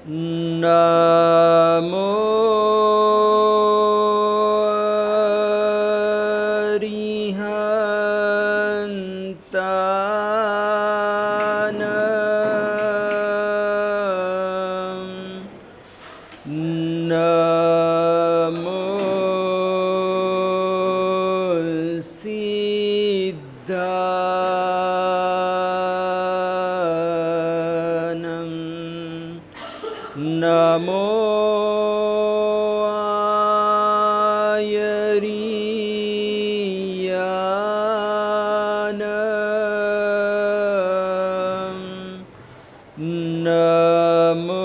નમો નમો નમો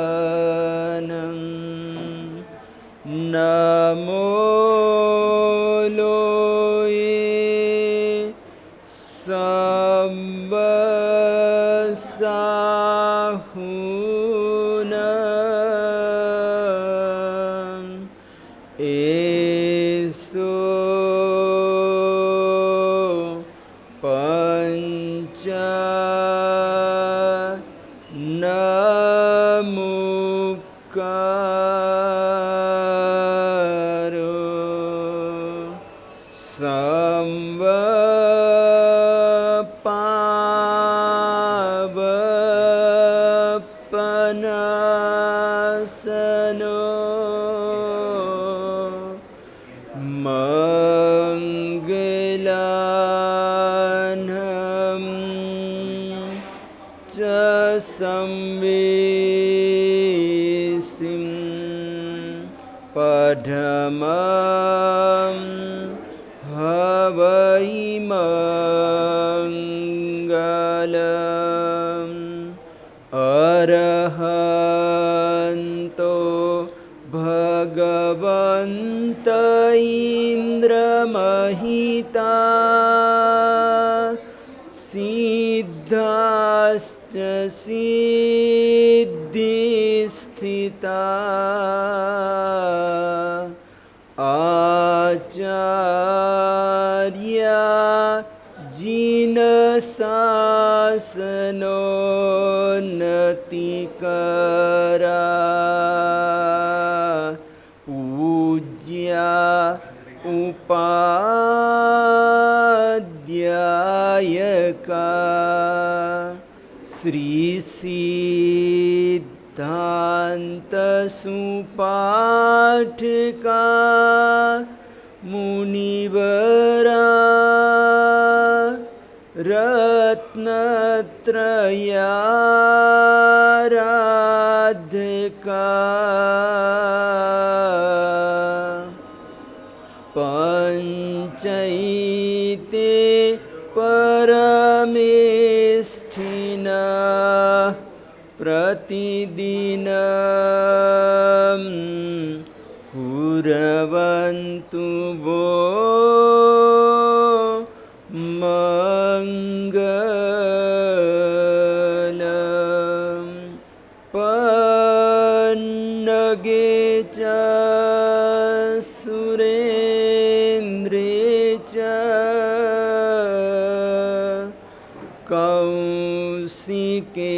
ઉવજાયાનમ નમો લોએ સમ્બસાહુન એસો પંચા નમુકારો સંવપાવપનાસનો મંગલાનમ ચ સંવેસિમ પઢમં હવૈ મંગલમ અરહંતો ભગવંત ઇન્દ્રમહિતા સિદ્ધાશ્ચ સિદ્ધિસ્થિતા આચાર્યા જીન શાસનો નતિકરા પૂજ્યા ઉપાધ્યાયકા શ્રી સિદ્ધાંત સુપાઠકા મુનિવરા રત્નત્રયારાધકા પંચૈતે પરમેષ્ઠિના પ્રતિદિનમ કુર્વન્તુ વો મંગલમ પન્નગે ચ સુરેન્દ્રે ચ કૌશિકે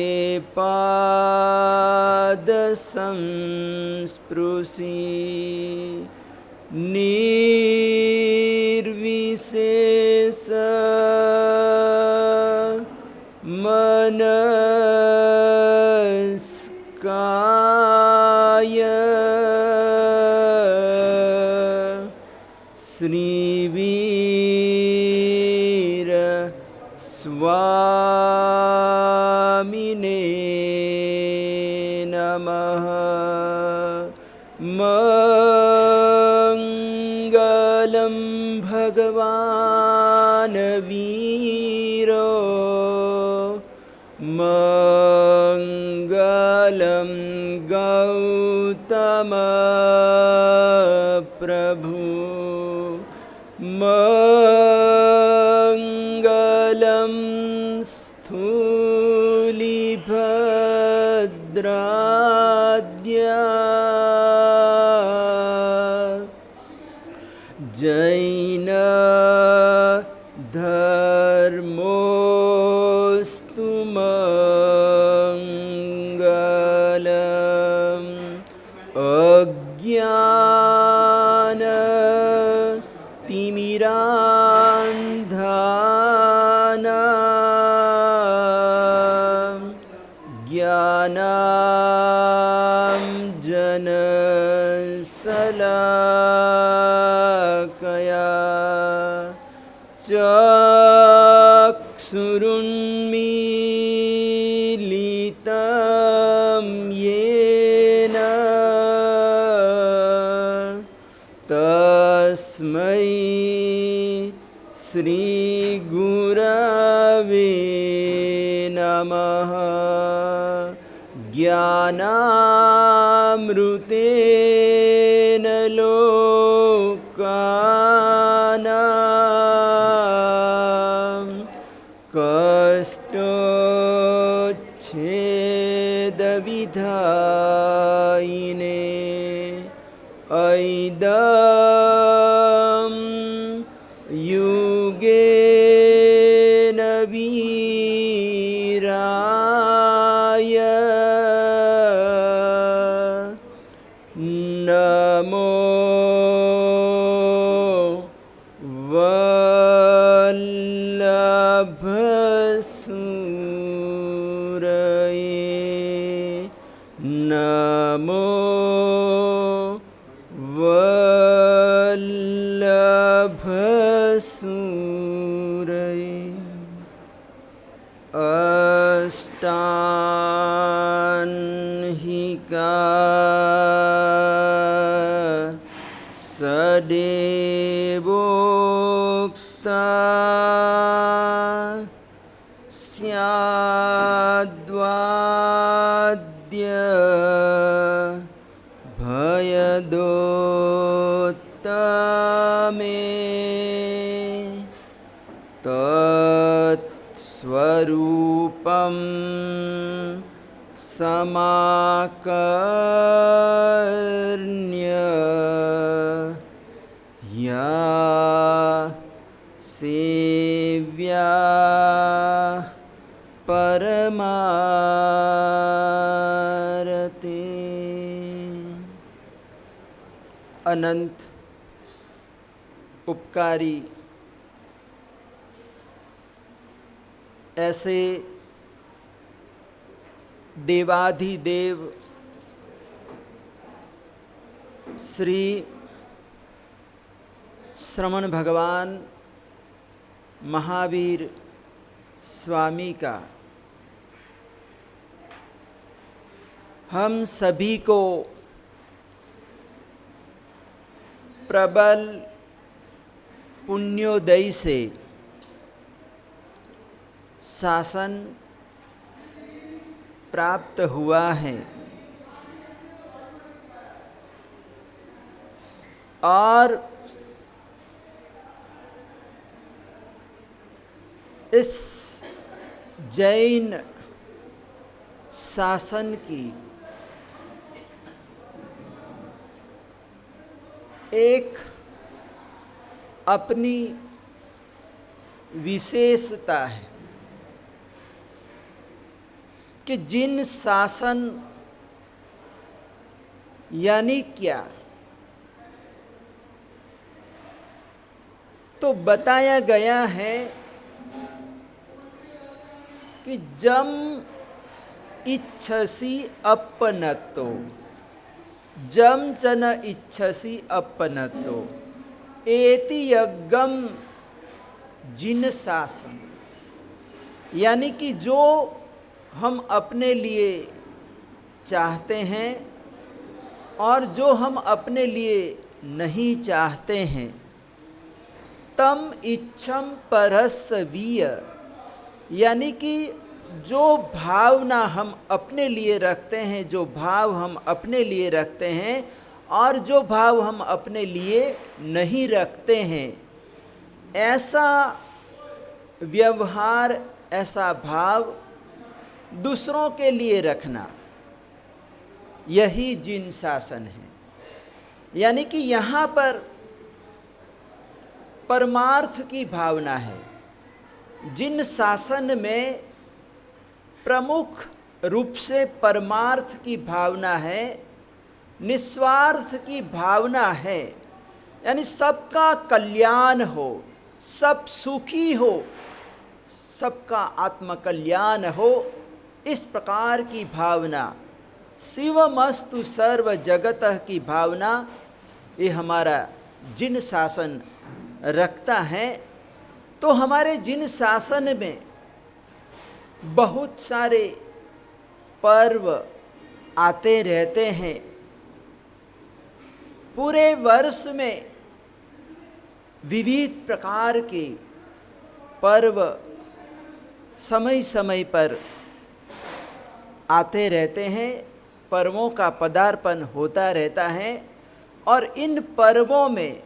પાદ સંસ્પૃશી નિર્વિશેષ મનસ્કાય શ્રીવીર સ્વામિને નમઃ મંગલમ ભગવાન વીરો મંગલમ ગૌતમ પ્રભુ મંગલમ સ્થૂલિભદ્રાદ્યા जैन धर्मोऽस्तु मङ्गलम् अज्ञान तिमिरान्धाना ज्ञानाञ्जनशलाकया चक्षुरुन्मीलितं येन तस्मै श्रीगुरवे नमः। ज्ञानामृतेन लोकानां कष्टोच्छेदविधायिने ऐदं युगेन वीराय नमो वल्लभसूरये नमो वल्लभसूरये। अष्टाङ्गिका सदेवोक्ता स्याद्वाद्य भयदोत्तमे तत्स्वरूपं समाकर्ण्य या सेव्या परमारते। अनंत उपकारी ऐसे देवाधिदेव श्री श्रमण भगवान महावीर स्वामी का हम सभी को प्रबल पुण्योदय से शासन प्राप्त हुआ है और इस जैन शासन की एक अपनी विशेषता है कि जिन शासन यानी क्या, तो बताया गया है कि जम इच्छसि अपनतो, जम च न इच्छसि अपनतो, एति यज्ञम जिन शासन। यानी कि जो हम अपने लिए चाहते हैं और जो हम अपने लिए नहीं चाहते हैं, तम इच्छम परस्वीय, यानी कि जो भावना हम अपने लिए रखते हैं, जो भाव हम अपने लिए रखते हैं और जो भाव हम अपने लिए नहीं रखते हैं, ऐसा व्यवहार, ऐसा भाव दूसरों के लिए रखना, यही जिन शासन है। यानी कि यहाँ पर परमार्थ की भावना है। जिन शासन में प्रमुख रूप से परमार्थ की भावना है, निस्वार्थ की भावना है, यानी सबका कल्याण हो, सब सुखी हो, सबका आत्मकल्याण हो, इस प्रकार की भावना, शिवमस्तु सर्व जगतः की भावना, ये हमारा जिन शासन रखता है। तो हमारे जिन शासन में बहुत सारे पर्व आते रहते हैं, पूरे वर्ष में विविध प्रकार के पर्व समय समय पर आते रहते हैं, पर्वों का पदार्पण होता रहता है। और इन पर्वों में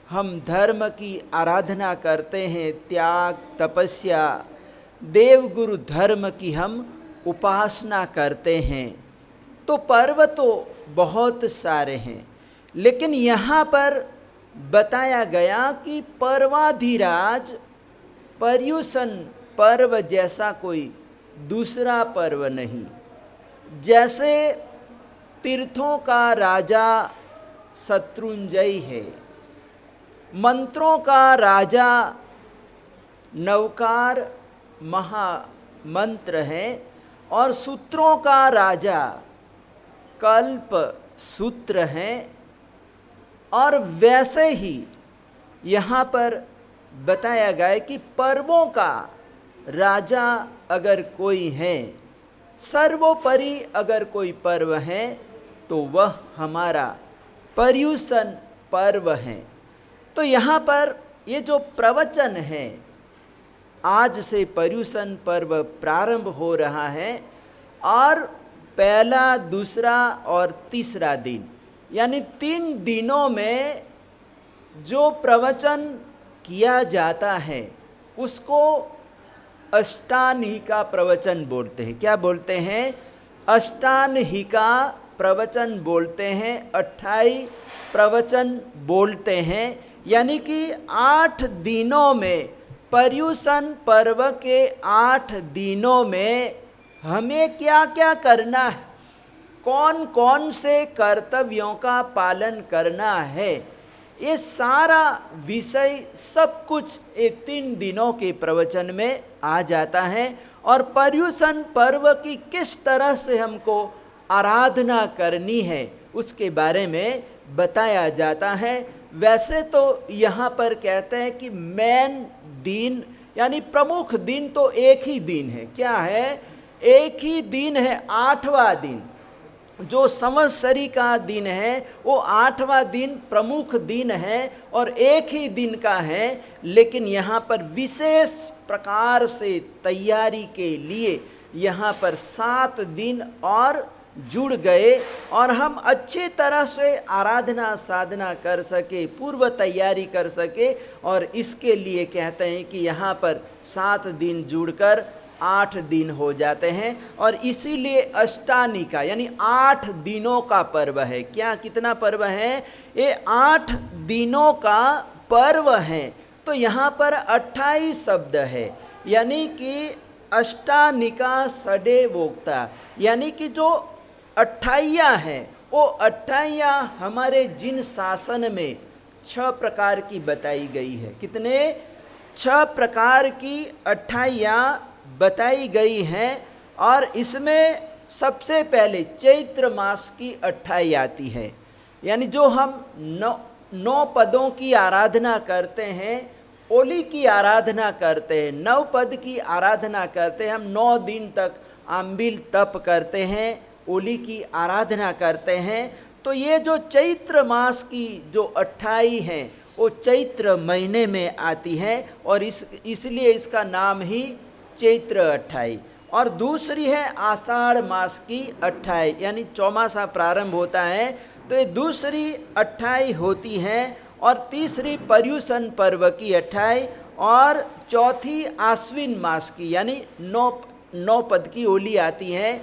हम धर्म की आराधना करते हैं, त्याग तपस्या देवगुरु धर्म की हम उपासना करते हैं। तो पर्व तो बहुत सारे हैं, लेकिन यहाँ पर बताया गया कि पर्वाधिराज पर्युषण पर्व जैसा कोई दूसरा पर्व नहीं। जैसे तीर्थों का राजा शत्रुंजय है, मंत्रों का राजा नवकार महामंत्र है, और सूत्रों का राजा कल्प सूत्र है। और वैसे ही यहाँ पर बताया गया कि पर्वों का राजा अगर कोई है, सर्वोपरि अगर कोई पर्व है, तो वह हमारा पर्युषण पर्व है। तो यहाँ पर ये जो प्रवचन है, आज से पर्युषण पर्व प्रारंभ हो रहा है, और पहला, दूसरा और तीसरा दिन, यानी 3 दिनों में जो प्रवचन किया जाता है उसको अष्टानहिका प्रवचन बोलते हैं। क्या बोलते हैं? अष्टानहिका प्रवचन बोलते हैं, 28 प्रवचन बोलते हैं। यानी कि 8 दिनों में, पर्युषण पर्व के 8 दिनों में हमें क्या क्या करना है, कौन कौन से कर्तव्यों का पालन करना है, ये सारा विषय सब कुछ ये 3 दिनों के प्रवचन में आ जाता है। और पर्युषण पर्व की किस तरह से हमको आराधना करनी है उसके बारे में बताया जाता है। वैसे तो यहाँ पर कहते हैं कि मेन दिन, यानी प्रमुख दिन तो एक ही दिन है। क्या है? एक ही दिन है, 8वां दिन। जो संवत्सरी का दिन है वो 8वां दिन प्रमुख दिन है और एक ही दिन का है। लेकिन यहाँ पर विशेष प्रकार से तैयारी के लिए यहाँ पर 7 दिन और जुड़ गए, और हम अच्छी तरह से आराधना साधना कर सके, पूर्व तैयारी कर सके। और इसके लिए कहते हैं कि यहाँ पर 7 दिन जुड़कर 8 दिन हो जाते हैं, और इसीलिए अष्टानिका यानी 8 दिनों का पर्व है। क्या, कितना पर्व है? ये 8 दिनों का पर्व है। तो यहाँ पर 28 शब्द है, यानी कि अष्टानिका सडे वोक्ता, यानी कि जो 28 हैं वो 28 हमारे जिन शासन में 6 प्रकार की बताई गई है। कितने? 6 प्रकार की 28 बताई गई हैं। और इसमें सबसे पहले चैत्र मास की 28 आती है, यानी जो हम 9 पदों की आराधना करते हैं, ओली की आराधना करते हैं, 9 पद की आराधना करते हैं। हम 9 दिन तक आंबिल तप करते हैं, ओली की आराधना करते हैं। तो ये जो चैत्र मास की जो 28 हैं वो चैत्र महीने में आती है, और इसलिए इसका नाम ही चैत्र 28। और दूसरी है आषाढ़ मास की 28, यानी चौमासा प्रारंभ होता है तो ये दूसरी 28 होती हैं। और तीसरी पर्युषण पर्व की 28, और चौथी आश्विन मास की, यानी 9 पद की ओली आती है।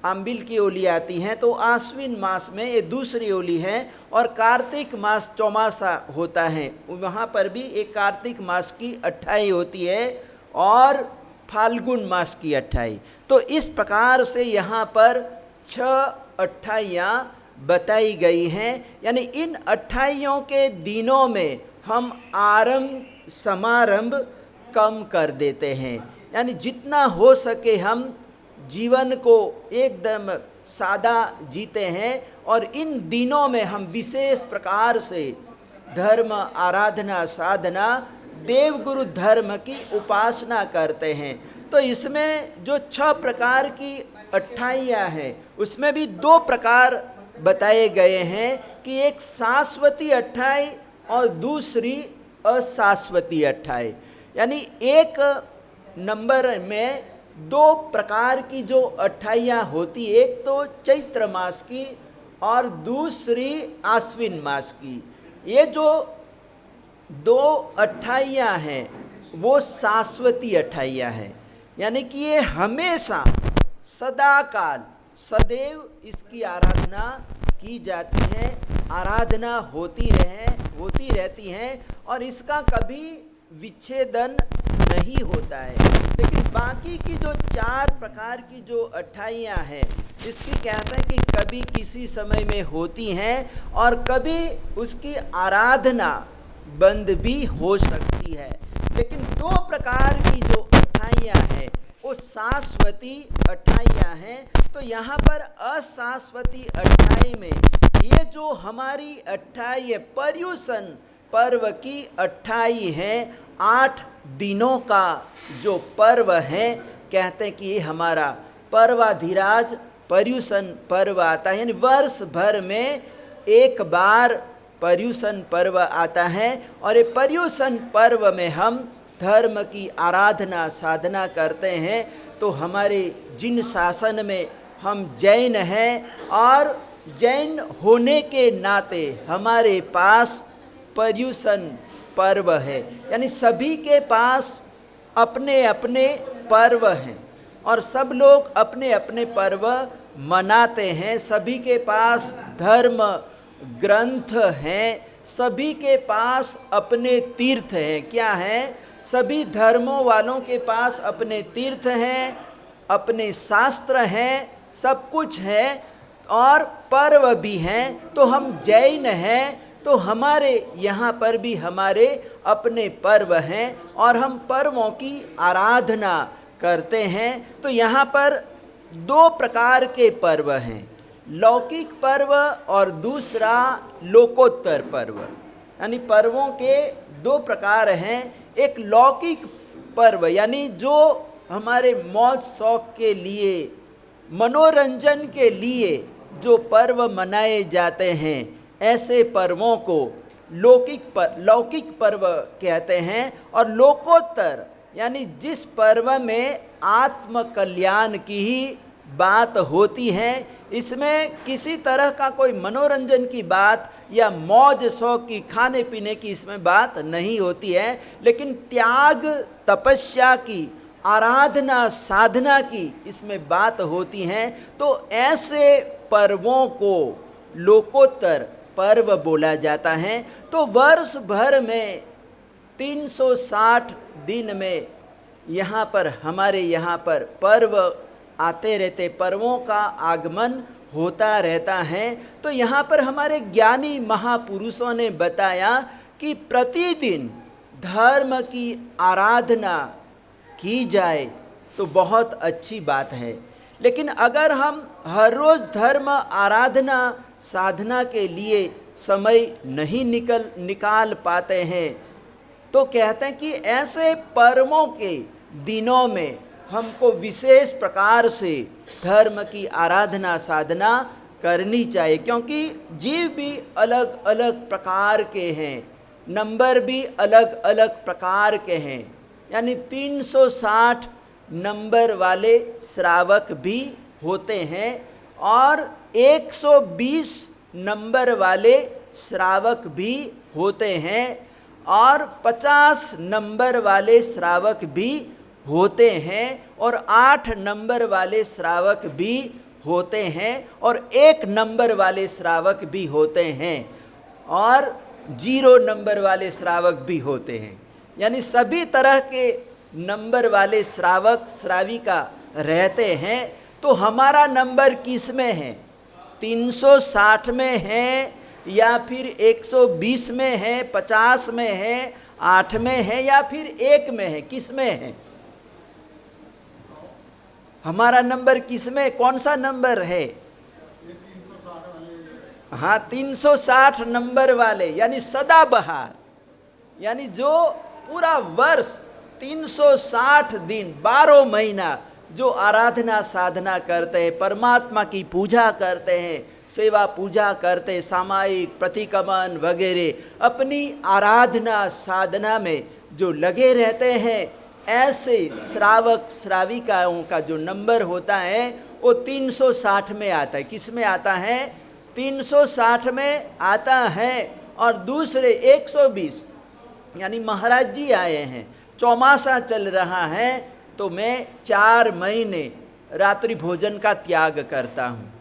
आम्बिल की होली आती हैं तो आश्विन मास में ये दूसरी होली है, और कार्तिक मास चौमासा होता है, वहाँ पर भी एक कार्तिक मास की 28 होती है और फाल्गुन मास की 28। तो इस प्रकार से यहाँ पर 6 28 बताई गई हैं। यानी इन 28 के दिनों में हम आरंभ समारंभ कम कर देते हैं, यानी जितना हो सके हम जीवन को एकदम सादा जीते हैं, और इन दिनों में हम विशेष प्रकार से धर्म आराधना साधना देवगुरु धर्म की उपासना करते हैं। तो इसमें जो 6 प्रकार की 28 हैं उसमें भी 2 प्रकार बताए गए हैं कि एक शाश्वती 28 और दूसरी अशाश्वती 28। यानी एक नंबर में 2 प्रकार की जो 28 होती, एक तो चैत्र मास की और दूसरी आश्विन मास की। ये जो 2 28 हैं वो शाश्वती 28 हैं, यानी कि ये हमेशा सदा काल सदैव इसकी आराधना की जाती है, आराधना होती रहती है और इसका कभी विच्छेदन नहीं होता है। लेकिन बाकी की जो 4 प्रकार की जो 28 हैं इसकी कहते हैं कि कभी किसी समय में होती हैं और कभी उसकी आराधना बंद भी हो सकती है। लेकिन 2 प्रकार की जो 28 हैं वो शाश्वती 28 हैं। तो यहाँ पर अशाश्वती 28 में ये जो हमारी 28 पर्युषण पर्व की 28 है, 8 दिनों का जो पर्व है, कहते हैं कि ये हमारा पर्वाधिराज पर्युषण पर्व आता है। यानी वर्ष भर में एक बार पर्युषण पर्व आता है और ये पर्युषण पर्व में हम धर्म की आराधना साधना करते हैं। तो हमारे जिन शासन में हम जैन हैं और जैन होने के नाते हमारे पास पर्युषण पर्व है, यानी सभी के पास अपने अपने पर्व हैं और सब लोग अपने अपने पर्व मनाते हैं। सभी के पास धर्म ग्रंथ हैं, सभी के पास अपने तीर्थ हैं। क्या हैं? सभी धर्मों वालों के पास अपने तीर्थ हैं, अपने शास्त्र हैं, सब कुछ है और पर्व भी हैं। तो हम जैन हैं तो हमारे यहाँ पर भी हमारे अपने पर्व हैं और हम पर्वों की आराधना करते हैं। तो यहाँ पर 2 प्रकार के पर्व हैं, लौकिक पर्व और दूसरा लोकोत्तर पर्व। यानी पर्वों के 2 प्रकार हैं। एक लौकिक पर्व यानी जो हमारे मौज शौक के लिए मनोरंजन के लिए जो पर्व मनाए जाते हैं, ऐसे पर्वों को लौकिक पर्व कहते हैं। और लोकोत्तर यानी जिस पर्व में आत्म कल्याण की ही बात होती है, इसमें किसी तरह का कोई मनोरंजन की बात या मौज शौक की खाने पीने की इसमें बात नहीं होती है, लेकिन त्याग तपस्या की आराधना साधना की इसमें बात होती है। तो ऐसे पर्वों को लोकोत्तर पर्व बोला जाता है। तो वर्ष भर में 360 दिन में यहाँ पर हमारे यहाँ पर पर्व आते रहते, पर्वों का आगमन होता रहता है। तो यहाँ पर हमारे ज्ञानी महापुरुषों ने बताया कि प्रतिदिन धर्म की आराधना की जाए तो बहुत अच्छी बात है, लेकिन अगर हम हर रोज़ धर्म आराधना साधना के लिए समय नहीं निकाल पाते हैं तो कहते हैं कि ऐसे पर्वों के दिनों में हमको विशेष प्रकार से धर्म की आराधना साधना करनी चाहिए, क्योंकि जीव भी अलग अलग प्रकार के हैं, नंबर भी अलग अलग प्रकार के हैं। यानी 360 नंबर वाले श्रावक भी होते हैं और 120 नंबर वाले श्रावक भी होते हैं और 50 नंबर वाले श्रावक भी होते हैं और 8 नंबर वाले श्रावक भी होते हैं और 1 नंबर वाले श्रावक भी होते हैं और 0 नंबर वाले श्रावक भी होते हैं। यानी सभी तरह के नंबर वाले श्रावक श्राविका रहते हैं। तो हमारा नंबर किस में है? 360 में है या फिर 120 में है, 50 में है, 8 में है या फिर 1 में है? किस में है हमारा नंबर? किस में, कौन सा नंबर है? हाँ, 360 नंबर वाले, यानी सदाबहार, यानी जो पूरा वर्ष 360 दिन 12 महीना जो आराधना साधना करते हैं, परमात्मा की पूजा करते हैं, सेवा पूजा करते, सामायिक प्रतिक्रमण वगैरह अपनी आराधना साधना में जो लगे रहते हैं, ऐसे श्रावक श्राविकाओं का जो नंबर होता है वो 360 में आता है। किस में आता है? 360 में आता है। और दूसरे 120, यानी महाराज जी आए हैं, चौमासा चल रहा है, तो मैं 4 महीने रात्रि भोजन का त्याग करता हूँ,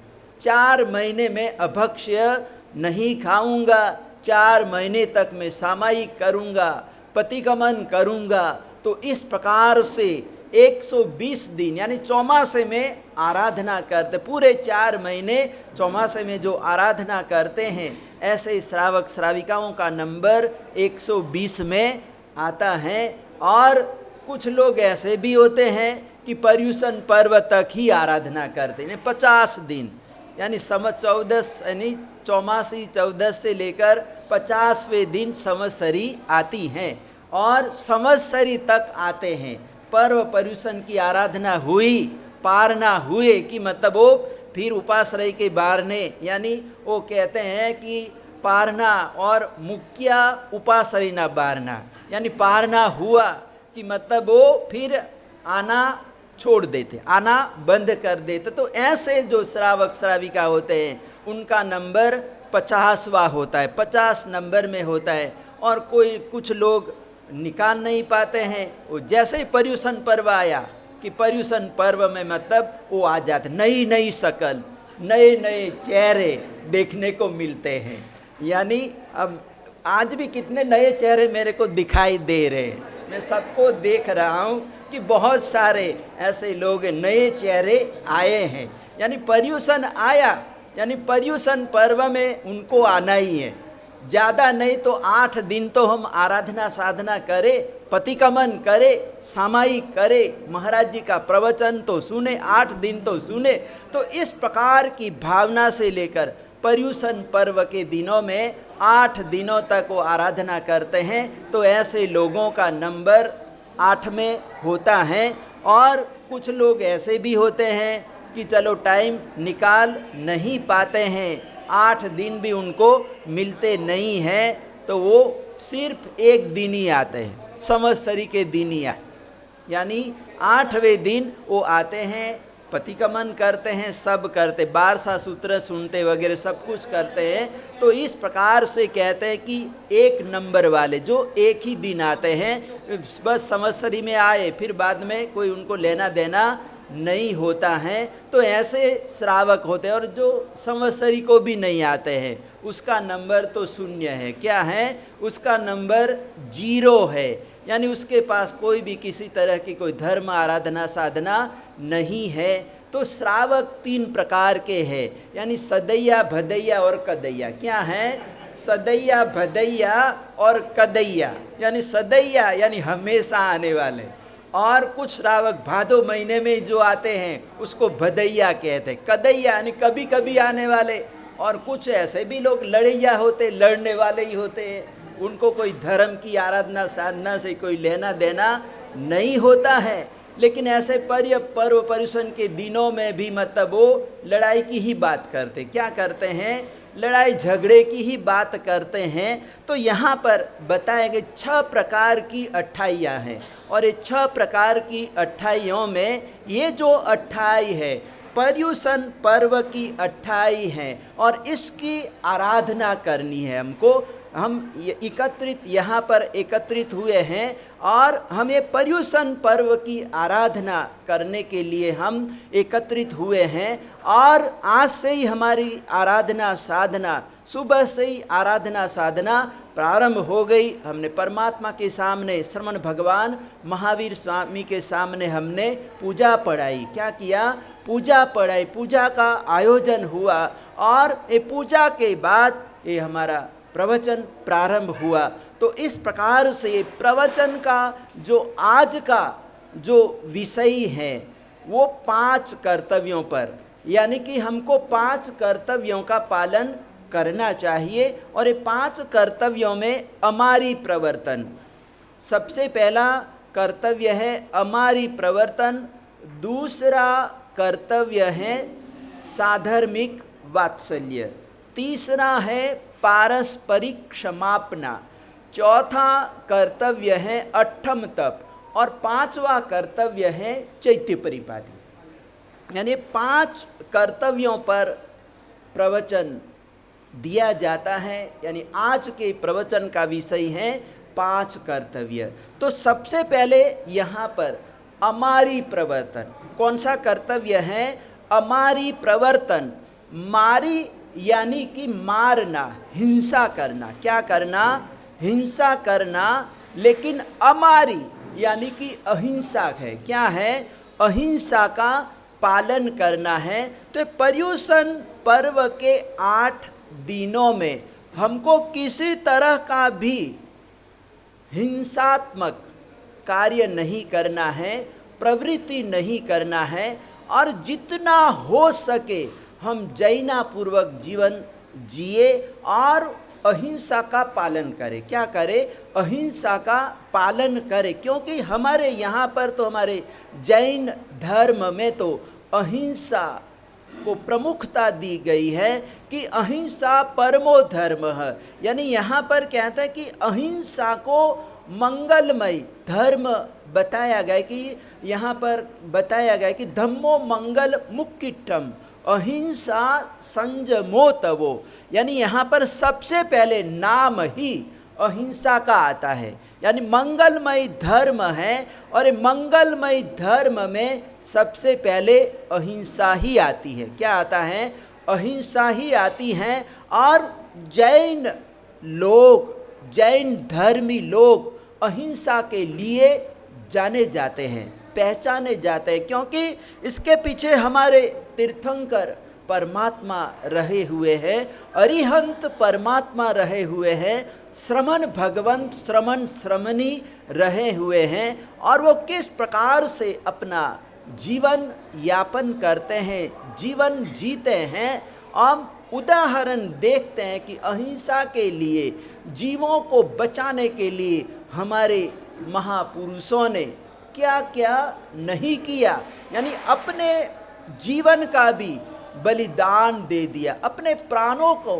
4 महीने में अभक्ष्य नहीं खाऊंगा, 4 महीने तक मैं सामायिक करूँगा, प्रतिक्रमण करूँगा। तो इस प्रकार से 120 दिन यानी चौमासे में आराधना करते, पूरे 4 महीने चौमासे में जो आराधना करते हैं, ऐसे श्रावक श्राविकाओं का नंबर 120 में आता है। और कुछ लोग ऐसे भी होते हैं कि पर्युषण पर्व तक ही आराधना करते हैं, 50 दिन, यानी संवत 14 यानी चौमासी 14 से लेकर 50वें दिन संवत्सरी आती हैं और संवत्सरी तक आते हैं। पर्व पर्युषण की आराधना हुई, पारना हुए कि मतलब वो फिर उपाश्रय के बारने, यानी वो कहते हैं कि पारना और मुख्या उपाश्रय ना बारना, यानी पारना हुआ कि मतलब वो फिर आना छोड़ देते, आना बंद कर देते। तो ऐसे जो श्रावक श्राविका होते हैं उनका नंबर 50वां होता है, 50 नंबर में होता है। और कोई कुछ लोग निकाल नहीं पाते हैं, वो जैसे ही पर्युषण पर्व आया कि पर्युषण पर्व में मतलब वो आ जाते, नई नई शकल, नए नए चेहरे देखने को मिलते हैं। यानी अब आज भी कितने नए चेहरे मेरे को दिखाई दे रहे हैं, मैं सबको देख रहा हूँ कि बहुत सारे ऐसे लोग नए चेहरे आए हैं। यानी पर्युषण आया, यानी पर्युषण पर्व में उनको आना ही है। ज़्यादा नहीं तो 8 दिन तो हम आराधना साधना करें, प्रतिक्रमण करें, सामायिक करें, महाराज जी का प्रवचन तो सुने, 8 दिन तो सुने। तो इस प्रकार की भावना से लेकर पर्युषण पर्व के दिनों में 8 दिनों तक वो आराधना करते हैं। तो ऐसे लोगों का नंबर 8 में होता है। और कुछ लोग ऐसे भी होते हैं कि चलो टाइम निकाल नहीं पाते हैं, 8 दिन भी उनको मिलते नहीं हैं, तो वो सिर्फ 1 दिन ही आते हैं, संवत्सरी के दिन ही यानी 8वें दिन वो आते हैं, प्रतिक्रमण करते हैं, सब करते, बारसा सूत्र सुनते वगैरह सब कुछ करते हैं। तो इस प्रकार से कहते हैं कि 1 नंबर वाले जो 1 ही दिन आते हैं, बस संवत्सरी में आए, फिर बाद में कोई उनको लेना देना नहीं होता है। तो ऐसे श्रावक होते हैं। और जो संवत्सरी को भी नहीं आते हैं उसका नंबर तो 0 है। क्या है? उसका नंबर 0 है, यानी उसके पास कोई भी किसी तरह की कोई धर्म आराधना साधना नहीं है। तो श्रावक 3 प्रकार के हैं, यानी सदैया, भदैया और कदैया। क्या है? सदैया, भदैया और कदैया। यानी सदैया यानी हमेशा आने वाले, और कुछ श्रावक भादो महीने में जो आते हैं उसको भदैया कहते हैं। कदैया यानी कभी कभी आने वाले। और कुछ ऐसे भी लोग लड़ैया होते, लड़ने वाले ही होते हैं, उनको कोई धर्म की आराधना साधना से कोई लेना देना नहीं होता है। लेकिन ऐसे पर्व पर्युषण के दिनों में भी मतलब वो लड़ाई की ही बात करते। क्या करते हैं? लड़ाई झगड़े की ही बात करते हैं। तो यहाँ पर बताए गए 6 प्रकार की 28 हैं, और ये 6 प्रकार की 28 में ये जो 28 है पर्युषण पर्व की 28 हैं, और इसकी आराधना करनी है हमको। हम एकत्रित यहाँ पर एकत्रित हुए हैं और हम ये पर्युषण पर्व की आराधना करने के लिए हम एकत्रित हुए हैं। और आज से ही हमारी आराधना साधना, सुबह से ही आराधना साधना प्रारंभ हो गई। हमने परमात्मा के सामने, श्रमण भगवान महावीर स्वामी के सामने हमने पूजा पढ़ाई। क्या किया? पूजा पढ़ाई, पूजा का आयोजन हुआ और ये पूजा के बाद ये हमारा प्रवचन प्रारंभ हुआ। तो इस प्रकार से प्रवचन का जो आज का जो विषय है वो 5 कर्तव्यों पर, यानी कि हमको 5 कर्तव्यों का पालन करना चाहिए। और ये 5 कर्तव्यों में अमारी प्रवर्तन, सबसे पहला कर्तव्य है अमारी प्रवर्तन। दूसरा कर्तव्य है साधर्मिक वात्सल्य। तीसरा है पारस्परिक क्षमापना। चौथा कर्तव्य है अठम तप। और 5वां कर्तव्य है चैत्य परिपाटी। यानी 5 कर्तव्यों पर प्रवचन दिया जाता है। यानी आज के प्रवचन का विषय है 5 कर्तव्य। तो सबसे पहले यहाँ पर अमारी प्रवर्तन, कौन सा कर्तव्य है? अमारी प्रवर्तन। मारी यानी कि मारना, हिंसा करना। क्या करना? हिंसा करना। लेकिन अमारी यानी कि अहिंसा है। क्या है? अहिंसा का पालन करना है। तो पर्युषण पर्व के 8 दिनों में हमको किसी तरह का भी हिंसात्मक कार्य नहीं करना है, प्रवृत्ति नहीं करना है। और जितना हो सके हम जैनापूर्वक जीवन जिए और अहिंसा का पालन करें। क्या करें? अहिंसा का पालन करें। क्योंकि हमारे यहाँ पर तो, हमारे जैन धर्म में तो अहिंसा को प्रमुखता दी गई है कि अहिंसा परमो धर्म है। यानी यहाँ पर कहता है कि अहिंसा को मंगलमय धर्म बताया गया, कि यहाँ पर बताया गया कि धम्मो मंगल मुक्किटम अहिंसा संयमो तवो। यानी यहाँ पर सबसे पहले नाम ही अहिंसा का आता है। यानी मंगलमय धर्म है और ये मंगलमय धर्म में सबसे पहले अहिंसा ही आती है। क्या आता है? अहिंसा ही आती है। और जैन लोग, जैन धर्मी लोग अहिंसा के लिए जाने जाते हैं, पहचाने जाते हैं, क्योंकि इसके पीछे हमारे तीर्थंकर परमात्मा रहे हुए हैं, अरिहंत परमात्मा रहे हुए हैं, श्रमण भगवंत, श्रमण श्रमणी रहे हुए हैं। और वो किस प्रकार से अपना जीवन यापन करते हैं, जीवन जीते हैं। हम उदाहरण देखते हैं कि अहिंसा के लिए, जीवों को बचाने के लिए हमारे महापुरुषों ने क्या क्या नहीं किया। यानी अपने जीवन का भी बलिदान दे दिया, अपने प्राणों को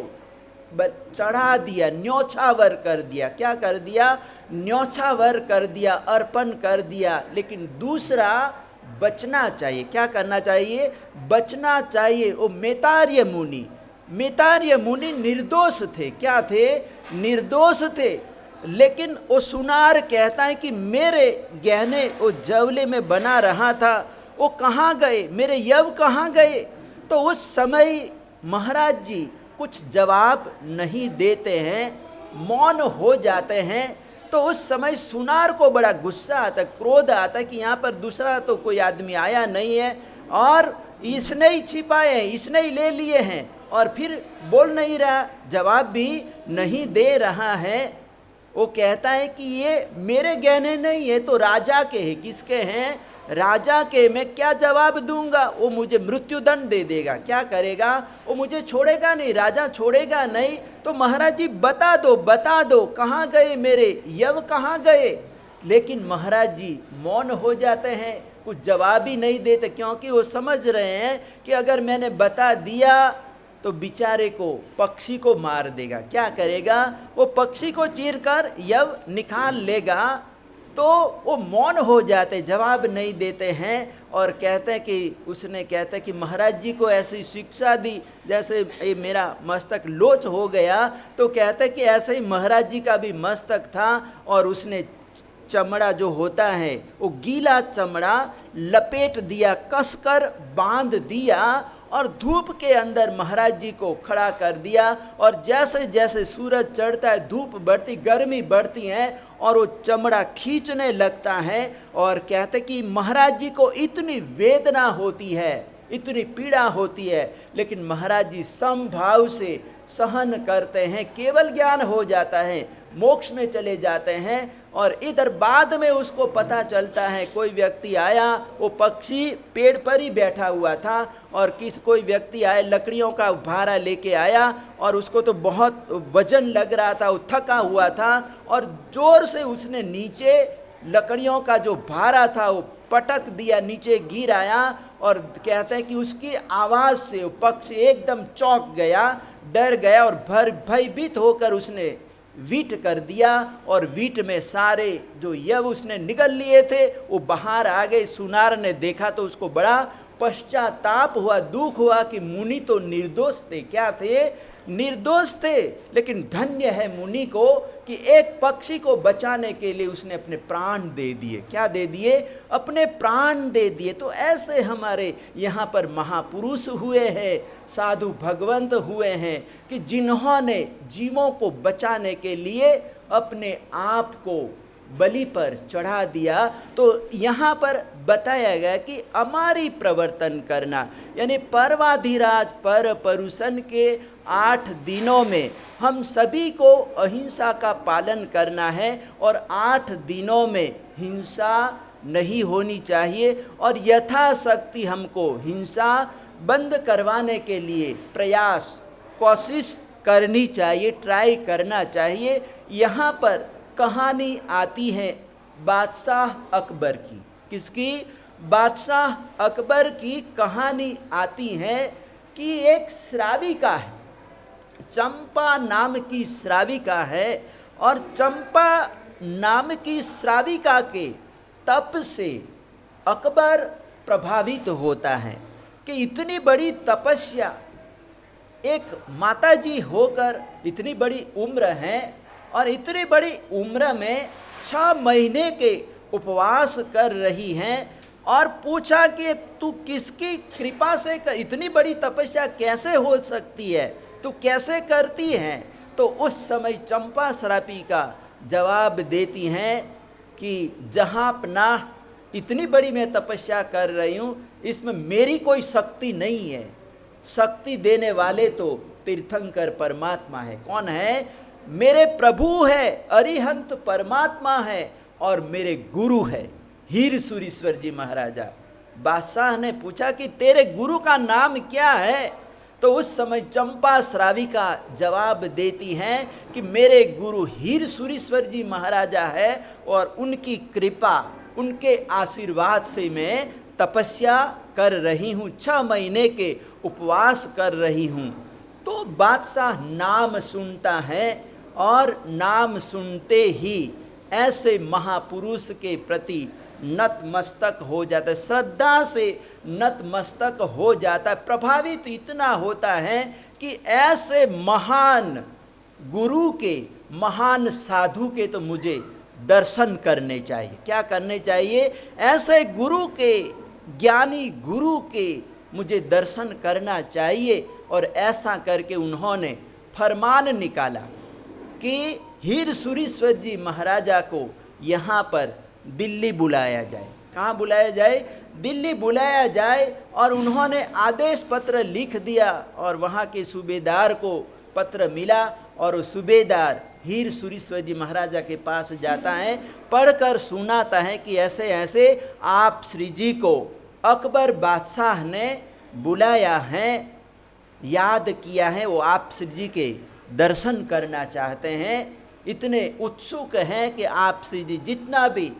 चढ़ा दिया, न्योछावर कर दिया। क्या कर दिया? न्योछावर कर दिया, अर्पण कर दिया। लेकिन दूसरा बचना चाहिए। क्या करना चाहिए? बचना चाहिए। वो मैतार्य मुनि, मैतार्य मुनि निर्दोष थे। क्या थे? निर्दोष थे। लेकिन वो सुनार कहता है कि मेरे गहने वो जवले में बना रहा था, वो कहाँ गए? मेरे यव कहाँ गए? तो उस समय महाराज जी कुछ जवाब नहीं देते हैं, मौन हो जाते हैं। तो उस समय सुनार को बड़ा गुस्सा आता, क्रोध आता कि यहाँ पर दूसरा तो कोई आदमी आया नहीं है और इसने ही छिपाए हैं, इसने ही ले लिए हैं। और फिर बोल नहीं रहा, जवाब भी नहीं दे रहा है। वो कहता है कि ये मेरे गहने नहीं है, तो राजा के हैं। किसके हैं? राजा के। मैं क्या जवाब दूंगा? वो मुझे मृत्युदंड दे देगा। क्या करेगा? वो मुझे छोड़ेगा नहीं, राजा छोड़ेगा नहीं। तो महाराज जी बता दो, बता दो, कहाँ गए मेरे यव, कहाँ गए? लेकिन महाराज जी मौन हो जाते हैं, कुछ जवाब ही नहीं देते, क्योंकि वो समझ रहे हैं कि अगर मैंने बता दिया तो बेचारे को, पक्षी को मार देगा। क्या करेगा? वो पक्षी को चीरकर यव निकाल लेगा। तो तो वो मौन हो जाते, जवाब नहीं देते हैं और कहते हैं कि उसने कहते हैं कि महाराज जी को ऐसी शिक्षा दी जैसे ये मेरा मस्तक लोच हो गया। तो कहते हैं कि ऐसे ही महाराज जी का भी मस्तक था और उसने चमड़ा जो होता है वो गीला चमड़ा लपेट दिया, कसकर बांध दिया और धूप के अंदर महाराज जी को खड़ा कर दिया। और जैसे जैसे सूरज चढ़ता है, धूप बढ़ती, गर्मी बढ़ती है और वो चमड़ा खींचने लगता है। और कहते कि महाराज जी को इतनी वेदना होती है, इतनी पीड़ा होती है, लेकिन महाराज जी समभाव से सहन करते हैं, केवल ज्ञान हो जाता है, मोक्ष में चले जाते हैं। और इधर बाद में उसको पता चलता है, कोई व्यक्ति आया, वो पक्षी पेड़ पर ही बैठा हुआ था और कोई व्यक्ति आया, लकड़ियों का भारा लेके आया और उसको तो बहुत वजन लग रहा था, वो थका हुआ था और जोर से उसने नीचे लकड़ियों का जो भारा था वो पटक दिया, नीचे गिर आया। और कहते हैं कि उसकी आवाज़ से वो पक्षी एकदम चौंक गया, डर गया और भयभीत होकर उसने वीट कर दिया और वीट में सारे जो यव उसने निगल लिए थे वो बाहर आ गए। सुनार ने देखा तो उसको बड़ा पश्चाताप हुआ, दुख हुआ कि मुनि तो निर्दोष थे। क्या थे? निर्दोष थे। लेकिन धन्य है मुनि को कि एक पक्षी को बचाने के लिए उसने अपने प्राण दे दिए। क्या दे दिए? अपने प्राण दे दिए। तो ऐसे हमारे यहाँ पर महापुरुष हुए हैं, साधु भगवंत हुए हैं कि जिन्होंने जीवों को बचाने के लिए अपने आप को बलि पर चढ़ा दिया। तो यहाँ पर बताया गया कि अमारी प्रवर्तन करना, यानी पर्वाधिराज पर परुषन के 8 दिनों में हम सभी को अहिंसा का पालन करना है और 8 दिनों में हिंसा नहीं होनी चाहिए और यथाशक्ति हमको हिंसा बंद करवाने के लिए प्रयास, कोशिश करनी चाहिए, ट्राई करना चाहिए। यहाँ पर कहानी आती है बादशाह अकबर की। किसकी? बादशाह अकबर की कहानी आती है कि एक श्राविका है, चंपा नाम की श्राविका है और चंपा नाम की श्राविका के तप से अकबर प्रभावित होता है कि इतनी बड़ी तपस्या, एक माताजी होकर इतनी बड़ी उम्र है और इतनी बड़ी उम्र में 6 महीने के उपवास कर रही हैं। और पूछा कि तू किसकी कृपा से इतनी बड़ी तपस्या कैसे हो सकती है, तू कैसे करती हैं? तो उस समय चंपा श्रापिका जवाब देती हैं कि जहाँपनाह, इतनी बड़ी मैं तपस्या कर रही हूँ, इसमें मेरी कोई शक्ति नहीं है। शक्ति देने वाले तो तीर्थंकर परमात्मा है। कौन है? मेरे प्रभु है, अरिहंत परमात्मा है और मेरे गुरु है हीर सूरीश्वर जी महाराजा। बादशाह ने पूछा कि तेरे गुरु का नाम क्या है? तो उस समय चंपा श्राविका जवाब देती हैं कि मेरे गुरु हीर सूरीश्वर जी महाराजा है और उनकी कृपा, उनके आशीर्वाद से मैं तपस्या कर रही हूँ, 6 महीने के उपवास कर रही हूँ। तो बादशाह नाम सुनता है और नाम सुनते ही ऐसे महापुरुष के प्रति नतमस्तक हो जाता है, श्रद्धा से नतमस्तक हो जाता है, प्रभावित इतना होता है कि ऐसे महान गुरु के, महान साधु के तो मुझे दर्शन करने चाहिए। क्या करने चाहिए? ऐसे गुरु के, ज्ञानी गुरु के मुझे दर्शन करना चाहिए। और ऐसा करके उन्होंने फरमान निकाला कि हीर सूरीश्वर जी महाराजा को यहाँ पर दिल्ली बुलाया जाए। कहाँ बुलाया जाए? दिल्ली बुलाया जाए। और उन्होंने आदेश पत्र लिख दिया और वहाँ के सूबेदार को पत्र मिला और वो सूबेदार हीर सूरीश्वर जी महाराजा के पास जाता है, पढ़कर सुनाता है कि ऐसे ऐसे आप श्री जी को अकबर बादशाह ने बुलाया है, याद किया है, वो आप श्री जी के दर्शन करना चाहते हैं, इतने उत्सुक हैं कि आप श्री जी जितना भी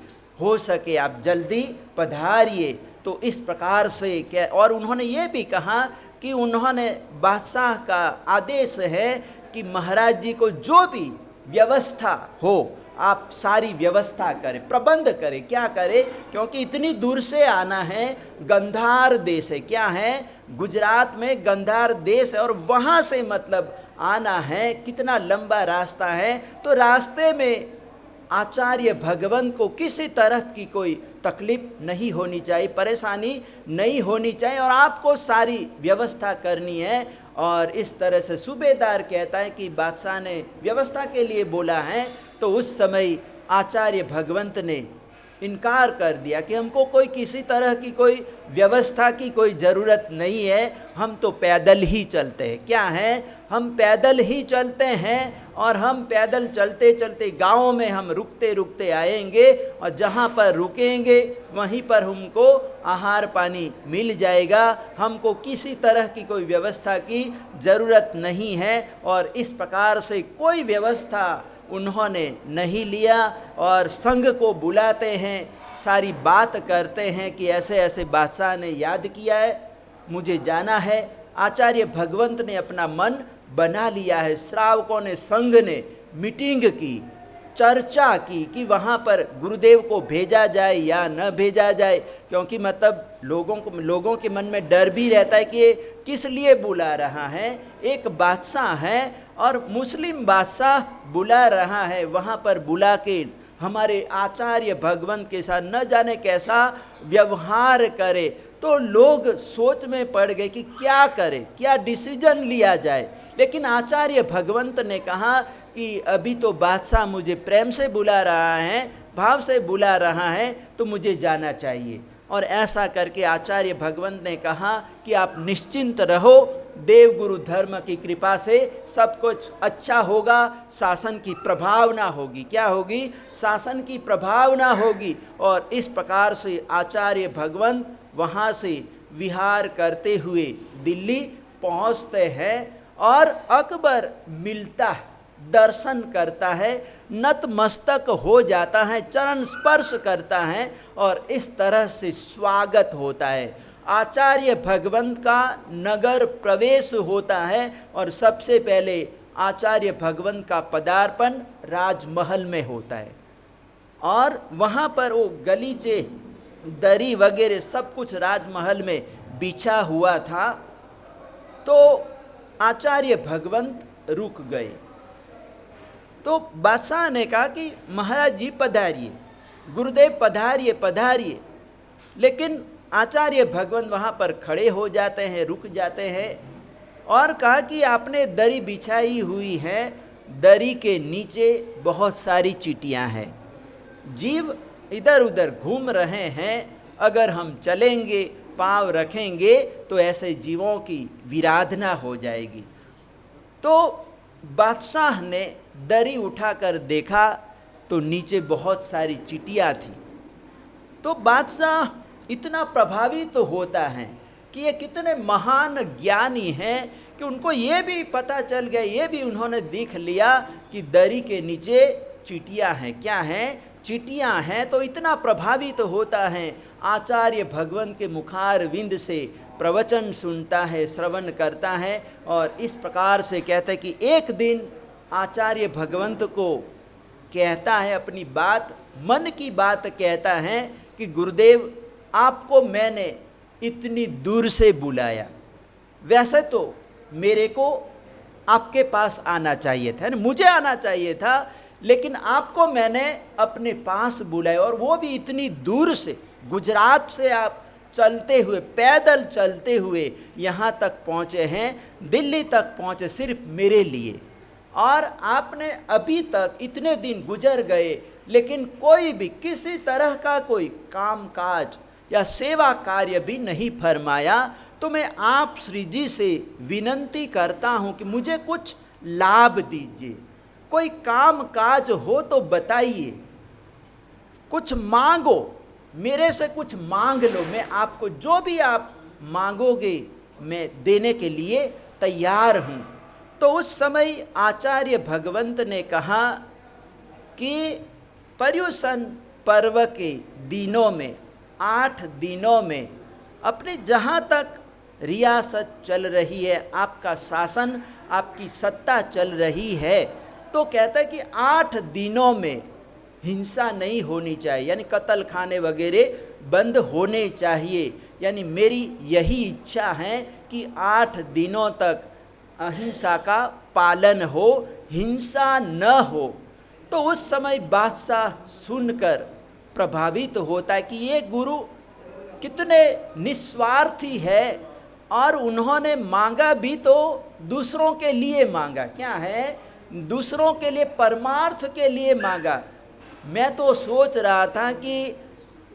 हो सके आप जल्दी पधारिए। तो इस प्रकार से क्या, और उन्होंने ये भी कहा कि उन्होंने बादशाह का आदेश है कि महाराज जी को जो भी व्यवस्था हो आप सारी व्यवस्था करें, प्रबंध करें। क्या करें? क्योंकि इतनी दूर से आना है, गंधार देश है, क्या है? गुजरात में गंधार देश है, और वहाँ से मतलब आना है, कितना लंबा रास्ता है। तो रास्ते में आचार्य भगवंत को किसी तरह की कोई तकलीफ नहीं होनी चाहिए, परेशानी नहीं होनी चाहिए, और आपको सारी व्यवस्था करनी है। और इस तरह से सूबेदार कहता है कि बादशाह ने व्यवस्था के लिए बोला है। तो उस समय आचार्य भगवंत ने इनकार कर दिया कि हमको कोई किसी तरह की कोई व्यवस्था की कोई ज़रूरत नहीं है, हम तो पैदल ही चलते हैं। क्या है? हम पैदल ही चलते हैं, और हम पैदल चलते चलते गाँव में हम रुकते रुकते आएंगे, और जहाँ पर रुकेंगे वहीं पर हमको आहार पानी मिल जाएगा, हमको किसी तरह की कोई व्यवस्था की ज़रूरत नहीं है। और इस प्रकार से कोई व्यवस्था उन्होंने नहीं लिया, और संघ को बुलाते हैं, सारी बात करते हैं कि ऐसे ऐसे बादशाह ने याद किया है, मुझे जाना है। आचार्य भगवंत ने अपना मन बना लिया है। श्रावकों ने, संघ ने मीटिंग की, चर्चा की कि वहाँ पर गुरुदेव को भेजा जाए या न भेजा जाए, क्योंकि मतलब लोगों के मन में डर भी रहता है कि ये किस लिए बुला रहा है। एक बादशाह है और मुस्लिम बादशाह बुला रहा है, वहाँ पर बुला के हमारे आचार्य भगवंत के साथ न जाने कैसा व्यवहार करे। तो लोग सोच में पड़ गए कि क्या करें, क्या डिसीजन लिया जाए। लेकिन आचार्य भगवंत ने कहा कि अभी तो बादशाह मुझे प्रेम से बुला रहा है, भाव से बुला रहा है, तो मुझे जाना चाहिए। और ऐसा करके आचार्य भगवंत ने कहा कि आप निश्चिंत रहो, देव गुरु धर्म की कृपा से सब कुछ अच्छा होगा, शासन की प्रभावना होगी। क्या होगी? शासन की प्रभावना होगी। और इस प्रकार से आचार्य भगवंत वहाँ से विहार करते हुए दिल्ली पहुँचते हैं, और अकबर मिलता है, दर्शन करता है, नतमस्तक हो जाता है, चरण स्पर्श करता है, और इस तरह से स्वागत होता है। आचार्य भगवंत का नगर प्रवेश होता है, और सबसे पहले आचार्य भगवंत का पदार्पण राजमहल में होता है। और वहाँ पर वो गलीचे, दरी वगैरह सब कुछ राजमहल में बिछा हुआ था। तो आचार्य भगवंत रुक गए। तो बादशाह ने कहा कि महाराज जी पधारिए, गुरुदेव पधारिए पधारिए। लेकिन आचार्य भगवंत वहाँ पर खड़े हो जाते हैं, रुक जाते हैं, और कहा कि आपने दरी बिछाई हुई है, दरी के नीचे बहुत सारी चींटियाँ हैं, जीव इधर उधर घूम रहे हैं, अगर हम चलेंगे, पाँव रखेंगे तो ऐसे जीवों की विराधना हो जाएगी। तो बादशाह ने दरी उठाकर देखा तो नीचे बहुत सारी चींटियाँ थी। तो बादशाह इतना प्रभावित तो होता है कि ये कितने महान ज्ञानी हैं कि उनको ये भी पता चल गया, ये भी उन्होंने देख लिया कि दरी के नीचे चींटियाँ हैं। क्या हैं? चींटियाँ हैं। तो इतना प्रभावित तो होता है, आचार्य भगवंत के मुखार विंद से प्रवचन सुनता है, श्रवण करता है। और इस प्रकार से कहता है कि एक दिन आचार्य भगवंत को कहता है अपनी बात, मन की बात कहता है कि गुरुदेव आपको मैंने इतनी दूर से बुलाया, वैसे तो मेरे को आपके पास आना चाहिए था, मुझे आना चाहिए था, लेकिन आपको मैंने अपने पास बुलाया, और वो भी इतनी दूर से, गुजरात से आप चलते हुए, पैदल चलते हुए यहाँ तक पहुँचे हैं, दिल्ली तक पहुँचे सिर्फ मेरे लिए। और आपने अभी तक इतने दिन गुजर गए, लेकिन कोई भी किसी तरह का कोई काम काज या सेवा कार्य भी नहीं फरमाया। तो मैं आप श्री जी से विनंती करता हूँ कि मुझे कुछ लाभ दीजिए, कोई काम काज हो तो बताइए, कुछ मांगो, मेरे से कुछ मांग लो, मैं आपको जो भी आप मांगोगे मैं देने के लिए तैयार हूँ। तो उस समय आचार्य भगवंत ने कहा कि पर्युषण पर्व के दिनों में, 8 दिनों में अपने जहाँ तक रियासत चल रही है, आपका शासन, आपकी सत्ता चल रही है, तो कहता है कि 8 दिनों में हिंसा नहीं होनी चाहिए, यानी कत्ल खाने वगैरह बंद होने चाहिए। यानी मेरी यही इच्छा है कि 8 दिनों तक अहिंसा का पालन हो, हिंसा न हो। तो उस समय बादशाह सुनकर प्रभावित होता है कि ये गुरु कितने निस्वार्थी है, और उन्होंने मांगा भी तो दूसरों के लिए मांगा। क्या है? दूसरों के लिए, परमार्थ के लिए मांगा। मैं तो सोच रहा था कि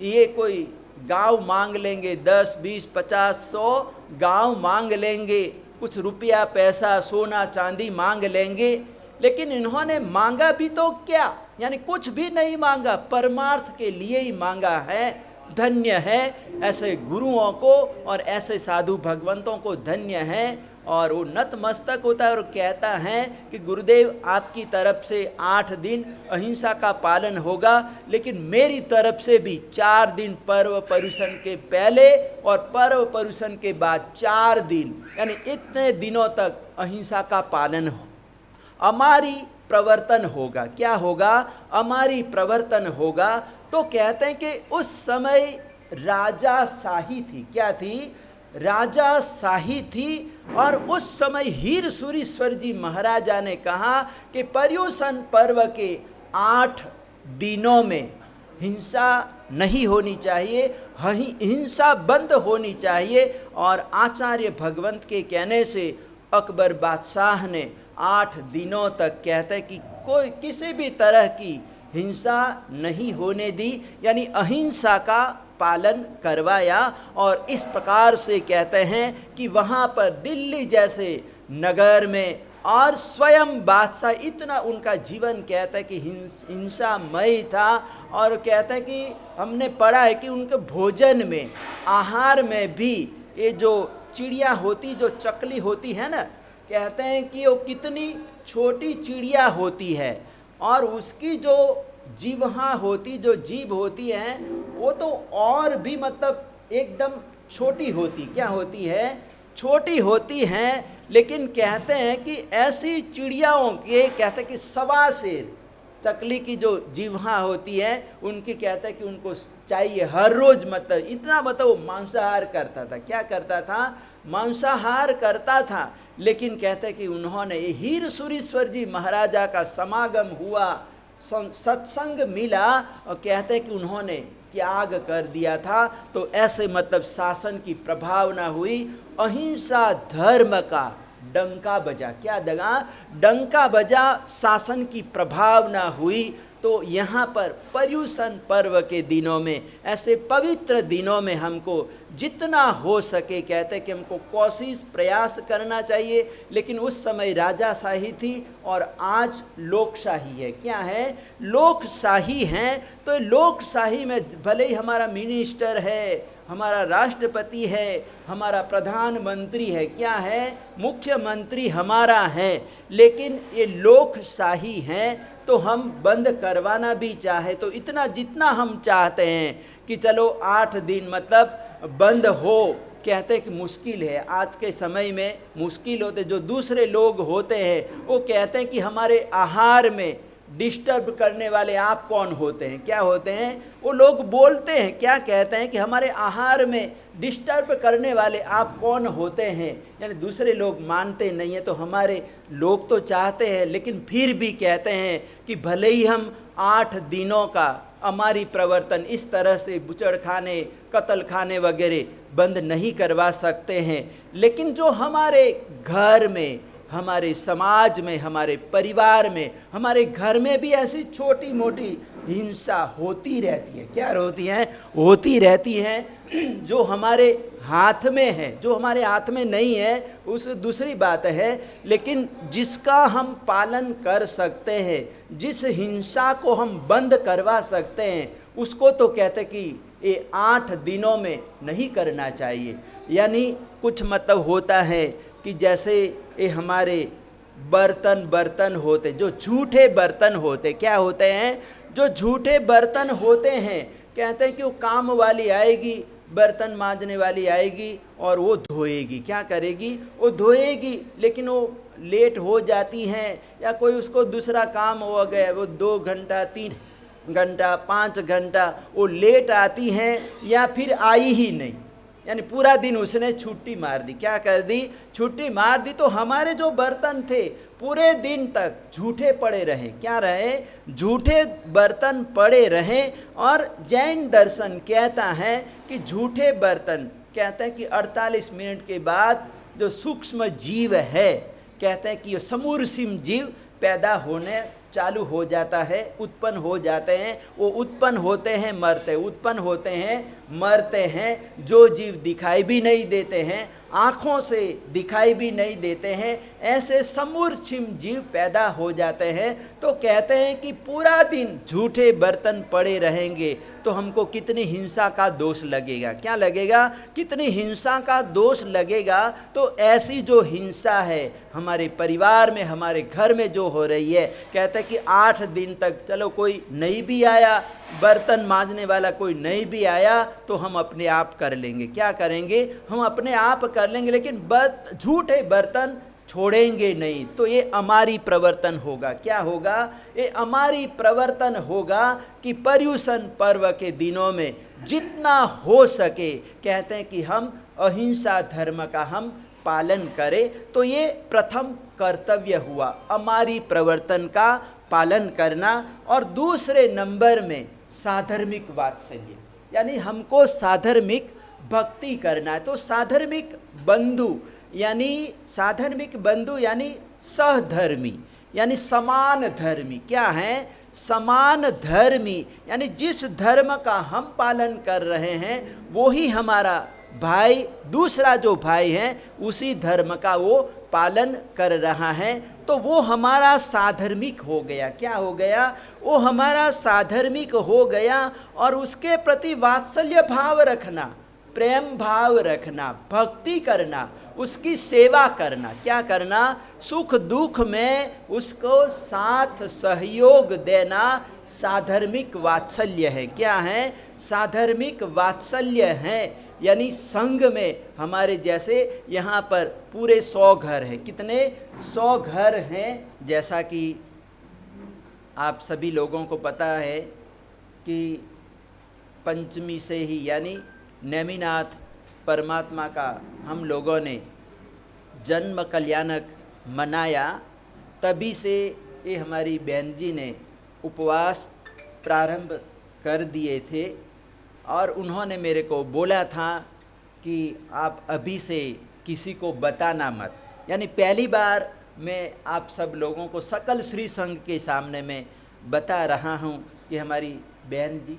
ये कोई गांव मांग लेंगे, 10, 20, 50, 100 गांव मांग लेंगे, कुछ रुपया पैसा सोना चांदी मांग लेंगे, लेकिन इन्होंने मांगा भी तो क्या, यानी कुछ भी नहीं मांगा, परमार्थ के लिए ही मांगा है। धन्य है ऐसे गुरुओं को और ऐसे साधु भगवंतों को, धन्य है। और वो नतमस्तक होता है और कहता है कि गुरुदेव आपकी तरफ से 8 दिन अहिंसा का पालन होगा, लेकिन मेरी तरफ से भी 4 दिन पर्व पर्युषण के पहले और पर्व पर्युषण के बाद 4 दिन, यानी इतने दिनों तक अहिंसा का पालन हो, हमारी प्रवर्तन होगा। क्या होगा? हमारी प्रवर्तन होगा। तो कहते हैं कि उस समय राजाशाही थी। क्या थी? राजाशाही थी। और उस समय हीरसूरीश्वर जी महाराजा ने कहा कि पर्युषण पर्व के 8 दिनों में हिंसा नहीं होनी चाहिए, हिंसा बंद होनी चाहिए। और आचार्य भगवंत के कहने से अकबर बादशाह ने 8 दिनों तक, कहते कि कोई किसी भी तरह की हिंसा नहीं होने दी, यानी अहिंसा का पालन करवाया। और इस प्रकार से कहते हैं कि वहाँ पर दिल्ली जैसे नगर में, और स्वयं बादशाह, इतना उनका जीवन कहता है कि हिंसामय था। और कहते हैं कि हमने पढ़ा है कि उनके भोजन में, आहार में भी ये जो चिड़िया होती, जो चकली होती है ना, कहते हैं कि वो कितनी छोटी चिड़िया होती है, और उसकी जो जीवहा होती, जो जीभ होती है, वो तो और भी मतलब एकदम छोटी होती। क्या होती है? छोटी होती हैं। लेकिन कहते हैं कि ऐसी चिड़ियाओं के, कहते हैं कि 1.25 सेर चकली की जो जीवहा होती है, उनकी कहते हैं कि उनको चाहिए हर रोज, मतलब इतना, मतलब वो मांसाहार करता था। क्या करता था? मांसाहार करता था। लेकिन कहते हैं कि उन्होंने, हीरसूरीश्वर जी महाराजा का समागम हुआ, सत्संग मिला, और कहते हैं कि उन्होंने त्याग कर दिया था। तो ऐसे मतलब शासन की प्रभावना हुई, अहिंसा धर्म का डंका बजा। क्या दगा? डंका बजा, शासन की प्रभावना हुई। तो यहाँ पर पर्युषण पर्व के दिनों में, ऐसे पवित्र दिनों में हमको जितना हो सके, कहते कि हमको कोशिश प्रयास करना चाहिए। लेकिन उस समय राजाशाही थी और आज लोकशाही है। क्या है? लोकशाही है। तो लोकशाही में भले ही हमारा मिनिस्टर है, हमारा राष्ट्रपति है, हमारा प्रधानमंत्री है, क्या है? मुख्यमंत्री हमारा है, लेकिन ये लोकशाही है। तो हम बंद करवाना भी चाहे तो इतना, जितना हम चाहते हैं कि चलो 8 दिन मतलब बंद हो, कहते कि मुश्किल है। आज के समय में मुश्किल होते, जो दूसरे लोग होते हैं वो कहते हैं कि हमारे आहार में डिस्टर्ब करने वाले आप कौन होते हैं? क्या होते हैं? वो लोग बोलते हैं, क्या कहते हैं कि हमारे आहार में डिस्टर्ब करने वाले आप कौन होते हैं, यानी दूसरे लोग मानते नहीं हैं। तो हमारे लोग तो चाहते हैं, लेकिन फिर भी कहते हैं कि भले ही हम 8 दिनों का हमारी प्रवर्तन इस तरह से बुचड़ खाने, कत्ल खाने वगैरह बंद नहीं करवा सकते हैं, लेकिन जो हमारे घर में, हमारे समाज में, हमारे परिवार में, हमारे घर में भी ऐसी छोटी मोटी हिंसा होती रहती है। क्या होती है? होती रहती हैं, जो हमारे हाथ में है। जो हमारे हाथ में नहीं है उस दूसरी बात है, लेकिन जिसका हम पालन कर सकते हैं, जिस हिंसा को हम बंद करवा सकते हैं, उसको तो कहते कि ये 8 दिनों में नहीं करना चाहिए। यानी कुछ मतलब होता है कि जैसे ये हमारे बर्तन होते, जो झूठे बर्तन होते, क्या होते हैं? जो झूठे बर्तन होते हैं, कहते हैं कि वो काम वाली आएगी, बर्तन मांजने वाली आएगी और वो धोएगी। क्या करेगी? वो धोएगी, लेकिन वो लेट हो जाती हैं, या कोई उसको दूसरा काम हो गया, वो 2 घंटा घंटा 5 घंटा वो लेट आती हैं या फिर आई ही नहीं, यानी पूरा दिन उसने छुट्टी मार दी। क्या कर दी? छुट्टी मार दी। तो हमारे जो बर्तन थे पूरे दिन तक झूठे पड़े रहे। क्या रहे? झूठे बर्तन पड़े रहे। और जैन दर्शन कहता है कि झूठे बर्तन, कहते हैं कि 48 मिनट के बाद जो सूक्ष्म जीव है, कहते हैं कि ये समूरसिम जीव पैदा होने चालू हो जाता है, उत्पन्न हो जाते हैं। वो उत्पन्न होते हैं, मरते, उत्पन्न होते हैं, मरते हैं। जो जीव दिखाई भी नहीं देते हैं, आँखों से दिखाई भी नहीं देते हैं, ऐसे समूर्छिम जीव पैदा हो जाते हैं। तो कहते हैं कि पूरा दिन झूठे बर्तन पड़े रहेंगे तो हमको कितनी हिंसा का दोष लगेगा। क्या लगेगा? कितनी हिंसा का दोष लगेगा। तो ऐसी जो हिंसा है हमारे परिवार में, हमारे घर में जो हो रही है, कहते हैं कि 8 दिन तक चलो कोई नहीं भी आया, बर्तन मांजने वाला कोई नहीं भी आया, तो हम अपने आप कर लेंगे। क्या करेंगे? हम अपने आप कर लेंगे, लेकिन झूठे बर्तन छोड़ेंगे नहीं। तो ये हमारी प्रवर्तन होगा। क्या होगा? ये हमारी प्रवर्तन होगा कि पर्युषण पर्व के दिनों में जितना हो सके, कहते हैं कि हम अहिंसा धर्म का हम पालन करें। तो ये प्रथम कर्तव्य हुआ, हमारी प्रवर्तन का पालन करना। और दूसरे नंबर में साधर्मिक वात्सल्य, यानी हमको साधर्मिक भक्ति करना है। तो साधर्मिक बंधु यानी सहधर्मी, यानी समान धर्मी। क्या है? समान धर्मी, यानी जिस धर्म का हम पालन कर रहे हैं वो ही हमारा भाई, दूसरा जो भाई है उसी धर्म का वो पालन कर रहा है। तो वो हमारा साधर्मिक हो गया। क्या हो गया? वो हमारा साधर्मिक हो गया। और उसके प्रति वात्सल्य भाव रखना, प्रेम भाव रखना, भक्ति करना, उसकी सेवा करना। क्या करना? सुख दुख में उसको साथ सहयोग देना साधर्मिक वात्सल्य है। क्या है? साधर्मिक वात्सल्य है। यानी संघ में हमारे जैसे यहाँ पर पूरे 100 घर हैं। कितने? 100 घर हैं। जैसा कि आप सभी लोगों को पता है कि पंचमी से ही, यानी नेमिनाथ परमात्मा का हम लोगों ने जन्म कल्याणक मनाया। तभी से ये हमारी बहन जी ने उपवास प्रारंभ कर दिए थे। और उन्होंने मेरे को बोला था कि आप अभी से किसी को बताना मत। यानी पहली बार मैं आप सब लोगों को सकल श्री संघ के सामने में बता रहा हूँ कि हमारी बहन जी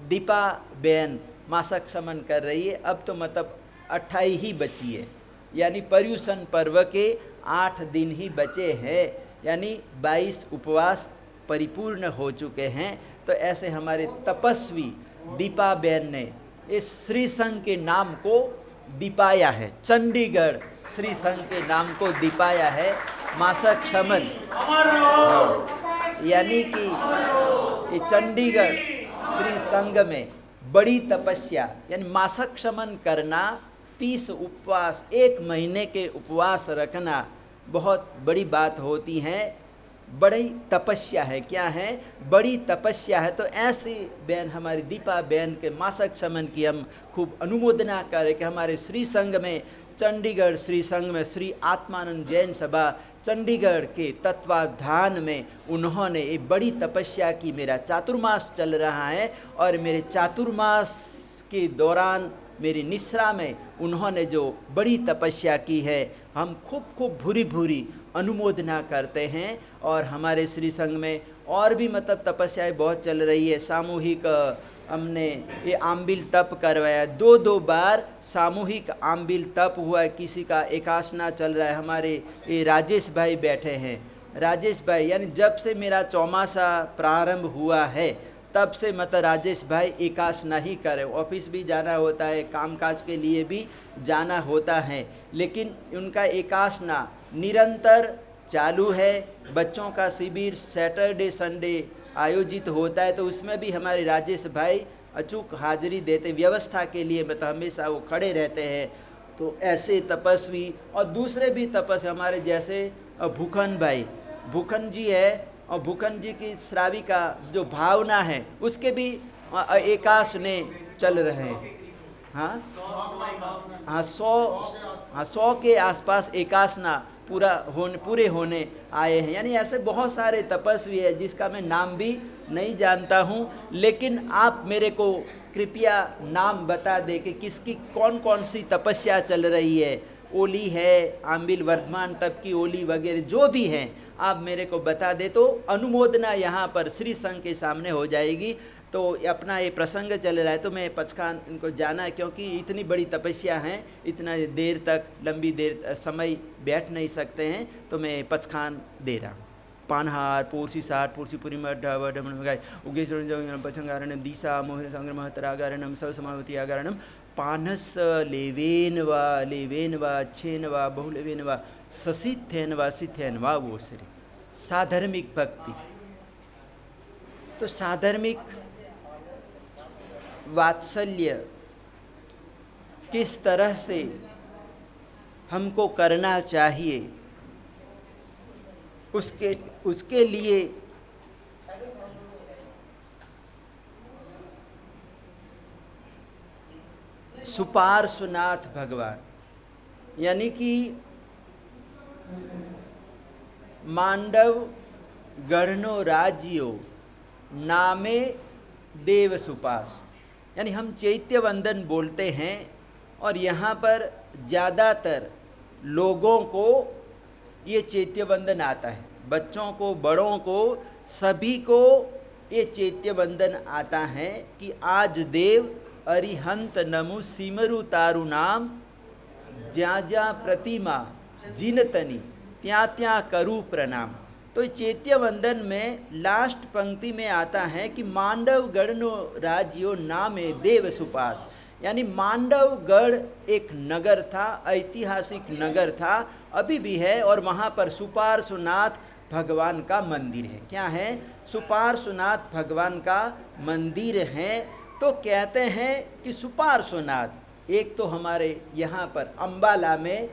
दीपा बहन मासिक समन कर रही है। अब तो मतलब 28 ही बची है, यानी पर्युषण पर्व के 8 दिन ही बचे हैं, यानी 22 उपवास परिपूर्ण हो चुके हैं। तो ऐसे हमारे तपस्वी दीपा बहन ने इस श्री संघ के नाम को दीपाया है, चंडीगढ़ श्री संघ के नाम को दीपाया है मासिक समन। यानी कि ये चंडीगढ़ श्री संघ में बड़ी तपस्या, यानी मासिक समन करना, 30 उपवास, 1 महीने के उपवास रखना बहुत बड़ी बात होती है, बड़ी तपस्या है। क्या है? बड़ी तपस्या है। तो ऐसी बहन हमारी दीपा बहन के मासिक समन की हम खूब अनुमोदना करें कि हमारे श्री संघ में, चंडीगढ़ श्री संघ में, श्री आत्मानंद जैन सभा चंडीगढ़ के तत्वाधान में उन्होंने एक बड़ी तपस्या की। मेरा चातुर्मास चल रहा है और मेरे चातुर्मास के दौरान मेरी निश्रा में उन्होंने जो बड़ी तपस्या की है, हम खूब भूरी भूरी अनुमोदना करते हैं। और हमारे श्री संघ में और भी मतलब तपस्याएं बहुत चल रही है। सामूहिक हमने ये आम्बिल तप करवाया, 2 बार सामूहिक आम्बिल तप हुआ है। किसी का एकासना चल रहा है। हमारे ये राजेश भाई बैठे हैं, राजेश भाई, यानी जब से मेरा चौमासा प्रारंभ हुआ है तब से मतलब राजेश भाई एकासना ही करे। ऑफिस भी जाना होता है, कामकाज के लिए भी जाना होता है, लेकिन उनका एकासना निरंतर चालू है। बच्चों का शिविर सैटरडे संडे आयोजित होता है, तो उसमें भी हमारे राजेश भाई अचूक हाजिरी देते, व्यवस्था के लिए मतलब हमेशा वो खड़े रहते हैं। तो ऐसे तपस्वी और दूसरे भी तपस्वी हमारे जैसे भूखन भाई, भूखन जी है, और भूखंड जी की श्राविका जो भावना है उसके भी एकास ने चल रहे हैं। हाँ हाँ 100 के आसपास एकासना पूरे होने आए हैं। यानी ऐसे बहुत सारे तपस्वी है जिसका मैं नाम भी नहीं जानता हूँ, लेकिन आप मेरे को कृपया नाम बता दे कि किसकी कौन कौन सी तपस्या चल रही है। ओली है, आम्बिल वर्धमान तप की ओली वगैरह जो भी हैं, आप मेरे को बता दे तो अनुमोदना यहाँ पर श्री संघ के सामने हो जाएगी। तो अपना ये प्रसंग चल रहा है तो मैं पचखान इनको जाना है, क्योंकि इतनी बड़ी तपस्या है, इतना देर तक लंबी देर समय बैठ नहीं सकते हैं, तो मैं पचखान दे रहा हूँ। पानहार पोरसी साठ पोरसी पुरी मगाई उगेश्वर पचंगारणम दिशा मोहन संग्र महतरागारणम सब समावती आगारणम पानस लेवेन व अच्छेन व बहुलेवेन व ससिथेन व सिथेन व वो श्री साधर्मिक भक्ति। तो साधर्मिक वात्सल्य किस तरह से हमको करना चाहिए, उसके लिए सुपार्श्वनाथ भगवान यानी कि मांडव गढ़नो राज्यो नामे देव सुपास, यानी हम चैत्य वंदन बोलते हैं और यहाँ पर ज़्यादातर लोगों को ये चैत्य वंदन आता है, बच्चों को बड़ों को सभी को ये चैत्य वंदन आता है कि आज देव अरिहंत नमु सिमरु तारु नाम ज्या ज्या प्रतिमा जिनतनी त्या त्या करू प्रणाम। तो चैत्य वंदन में लास्ट पंक्ति में आता है कि मांडवगढ़ नो राज्यो नामे देव सुपास, यानी मांडवगढ़ एक नगर था, ऐतिहासिक नगर था, अभी भी है, और वहाँ पर सुपार्श्वनाथ भगवान का मंदिर है। क्या है? सुपार्श्वनाथ भगवान का मंदिर है। तो कहते हैं कि सुपार्श्वनाथ एक तो हमारे यहाँ पर अम्बाला में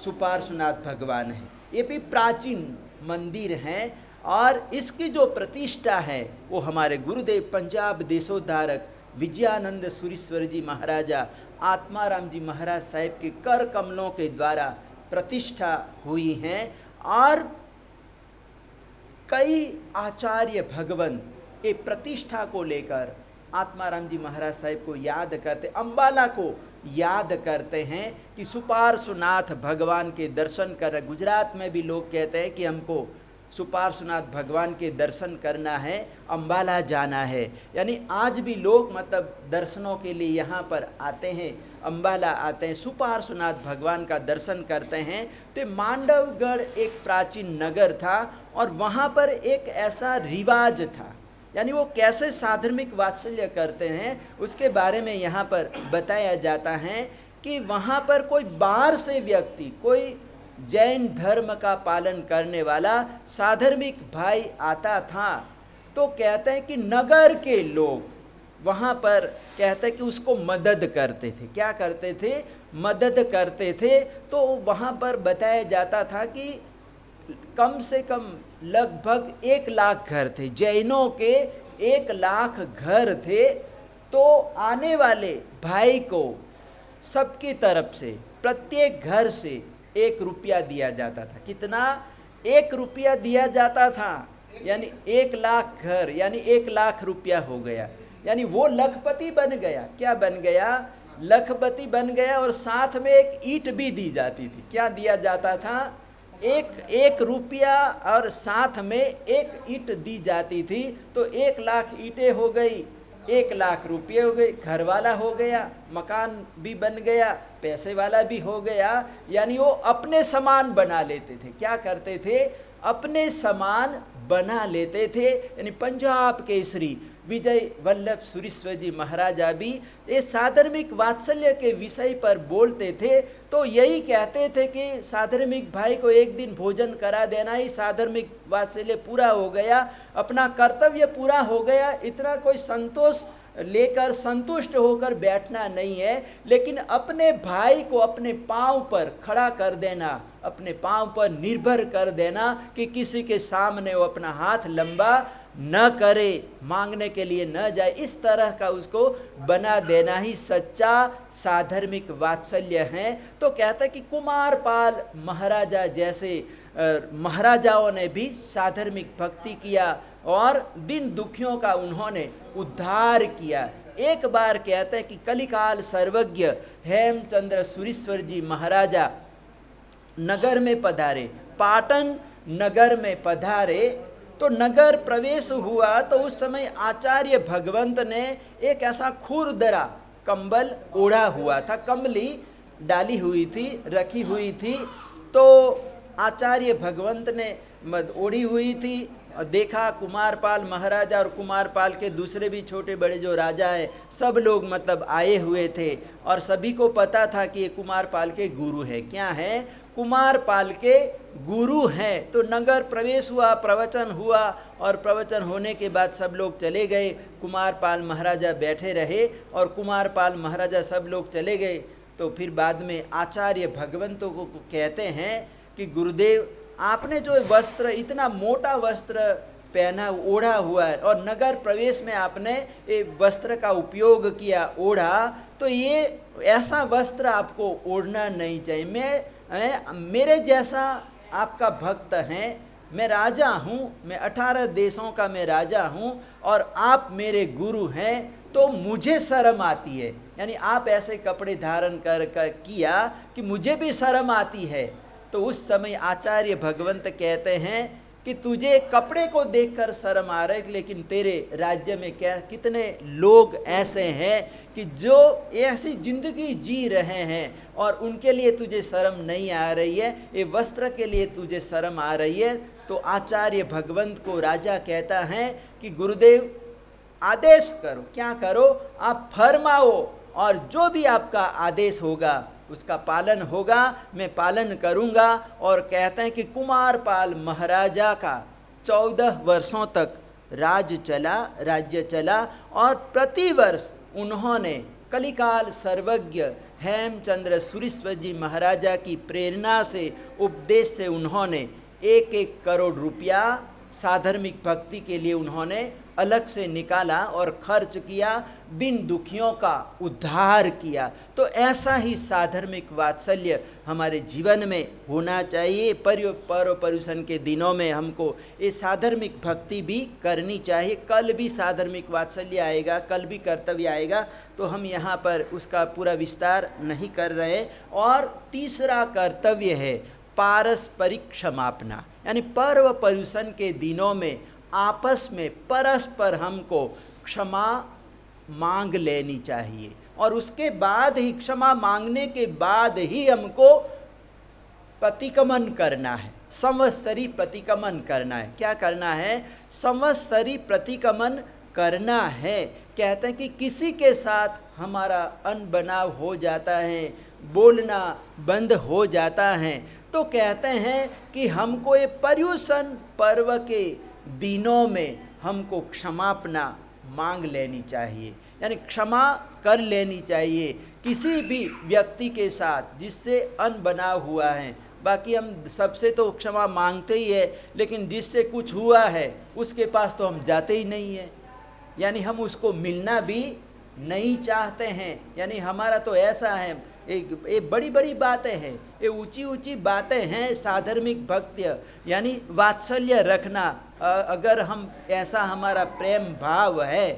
सुपार्श्वनाथ भगवान है, ये भी प्राचीन मंदिर हैं, और इसकी जो प्रतिष्ठा है वो हमारे गुरुदेव पंजाब देशोद्धारक विजयानंद सुरीश्वर जी महाराजा आत्माराम जी महाराज साहिब के कर कमलों के द्वारा प्रतिष्ठा हुई हैं। और कई आचार्य भगवान ये प्रतिष्ठा को लेकर आत्माराम जी महाराज साहिब को याद करते, अम्बाला को याद करते हैं कि सुपार्श्वनाथ भगवान के दर्शन कर। गुजरात में भी लोग कहते हैं कि हमको सुपार्श्वनाथ भगवान के दर्शन करना है, अम्बाला जाना है। यानी आज भी लोग मतलब दर्शनों के लिए यहाँ पर आते हैं, अम्बाला आते हैं, सुपार्श्वनाथ भगवान का दर्शन करते हैं। तो मांडवगढ़ एक प्राचीन नगर था और वहाँ पर एक ऐसा रिवाज था, यानी वो कैसे साधर्मिक वात्सल्य करते हैं उसके बारे में यहाँ पर बताया जाता है कि वहाँ पर कोई बाहर से व्यक्ति, कोई जैन धर्म का पालन करने वाला साधर्मिक भाई आता था, तो कहते हैं कि नगर के लोग वहाँ पर कहते हैं कि उसको मदद करते थे। क्या करते थे? मदद करते थे। तो वहाँ पर बताया जाता था कि कम से कम लगभग 1 लाख घर थे, जैनों के 1 लाख घर थे। तो आने वाले भाई को सबकी तरफ से प्रत्येक घर से 1 रुपया दिया जाता था। कितना? 1 रुपया दिया जाता था, यानी 1 लाख घर यानी 1 लाख रुपया हो गया, यानी वो लखपति बन गया। क्या बन गया? लखपति बन गया। और साथ में 1 ईंट भी दी जाती थी। क्या दिया जाता था? 1 रुपया और साथ में 1 ईंट दी जाती थी। तो 1 लाख ईंटें हो गई, 1 लाख रुपये हो गए, घर वाला हो गया, मकान भी बन गया, पैसे वाला भी हो गया। यानी वो अपने समान बना लेते थे। क्या करते थे? अपने समान बना लेते थे। यानी पंजाब केसरी विजय वल्लभ सुरीश्वर जी महाराजा भी ये साधर्मिक वात्सल्य के विषय पर बोलते थे। तो यही कहते थे कि साधर्मिक भाई को एक दिन भोजन करा देना ही साधर्मिक वात्सल्य पूरा हो गया, अपना कर्तव्य पूरा हो गया। इतना कोई संतोष लेकर संतुष्ट होकर बैठना नहीं है, लेकिन अपने भाई को अपने पांव पर खड़ा कर देना, अपने पांव पर निर्भर कर देना कि किसी के सामने वो अपना हाथ लंबा न करे, मांगने के लिए न जाए, इस तरह का उसको बना देना ही सच्चा साधर्मिक वात्सल्य है। तो कहता है कि कुमारपाल महाराजा जैसे महाराजाओं ने भी साधर्मिक भक्ति किया और दिन दुखियों का उन्होंने उद्धार किया। एक बार कहते हैं कि कलिकाल सर्वज्ञ हेमचंद्र सुरीश्वर जी महाराजा नगर में पधारे, पाटन नगर में पधारे। तो नगर प्रवेश हुआ तो उस समय आचार्य भगवंत ने एक ऐसा खुरदरा कंबल ओढ़ा हुआ था, कंबली डाली हुई थी, रखी हुई थी। तो आचार्य भगवंत ने ओढ़ी हुई थी और देखा कुमारपाल महाराजा और कुमारपाल के दूसरे भी छोटे बड़े जो राजा हैं सब लोग मतलब आए हुए थे और सभी को पता था कि ये कुमारपाल के गुरु हैं। क्या है? कुमारपाल के गुरु हैं। तो नगर प्रवेश हुआ, प्रवचन हुआ और प्रवचन होने के बाद सब लोग चले गए। कुमारपाल महाराजा बैठे रहे और कुमारपाल महाराजा सब लोग चले गए। तो फिर बाद में आचार्य भगवंतों को कहते हैं कि गुरुदेव आपने जो वस्त्र, इतना मोटा वस्त्र पहना ओढ़ा हुआ है और नगर प्रवेश में आपने ये वस्त्र का उपयोग किया, ओढ़ा, तो ये ऐसा वस्त्र आपको ओढ़ना नहीं चाहिए। मेरे जैसा आपका भक्त हैं, मैं राजा हूँ, मैं 18 देशों का मैं राजा हूँ और आप मेरे गुरु हैं, तो मुझे शर्म आती है। यानी आप ऐसे कपड़े धारण कर किया कि मुझे भी शर्म आती है। तो उस समय आचार्य भगवंत कहते हैं कि तुझे कपड़े को देखकर शर्म आ रही, लेकिन तेरे राज्य में क्या कितने लोग ऐसे हैं कि जो ऐसी जिंदगी जी रहे हैं और उनके लिए तुझे शर्म नहीं आ रही है, ये वस्त्र के लिए तुझे शर्म आ रही है। तो आचार्य भगवंत को राजा कहता है कि गुरुदेव आदेश करो, क्या करो, आप फरमाओ और जो भी आपका आदेश होगा उसका पालन होगा, मैं पालन करूंगा। और कहते हैं कि कुमारपाल महाराजा का 14 वर्षों तक राज्य चला और प्रतिवर्ष उन्होंने कलिकाल सर्वज्ञ हेमचंद्र सुरीश्वर जी महाराजा की प्रेरणा से, उपदेश से उन्होंने 1-1 करोड़ रुपया साधर्मिक भक्ति के लिए उन्होंने अलग से निकाला और खर्च किया, दिन दुखियों का उद्धार किया। तो ऐसा ही साधर्मिक वात्सल्य हमारे जीवन में होना चाहिए। पर्व पर्युषण के दिनों में हमको ये साधर्मिक भक्ति भी करनी चाहिए। कल भी साधर्मिक वात्सल्य आएगा, कल भी कर्तव्य आएगा, तो हम यहाँ पर उसका पूरा विस्तार नहीं कर रहे। और तीसरा कर्तव्य है पारस्परिक क्षमापना, यानी पर्व पर्युषण के दिनों में आपस में परस्पर हमको क्षमा मांग लेनी चाहिए और उसके बाद ही, क्षमा मांगने के बाद ही हमको प्रतिक्रमण करना है, संवत्सरी प्रतिक्रमण करना है। क्या करना है? संवत्सरी प्रतिक्रमण करना है। कहते हैं कि किसी के साथ हमारा अनबनाव हो जाता है, बोलना बंद हो जाता है, तो कहते हैं कि हमको ये पर्युषण पर्व के दिनों में हमको क्षमापना मांग लेनी चाहिए, यानी क्षमा कर लेनी चाहिए किसी भी व्यक्ति के साथ जिससे अनबनाव हुआ है। बाकी हम सबसे तो क्षमा मांगते ही है, लेकिन जिससे कुछ हुआ है उसके पास तो हम जाते ही नहीं है, यानी हम उसको मिलना भी नहीं चाहते हैं। यानी हमारा तो ऐसा है, ये बड़ी बड़ी बातें हैं, ये ऊंची ऊंची बातें हैं साधर्मिक भक्ति, यानी वात्सल्य रखना। अगर हम ऐसा हमारा प्रेम भाव है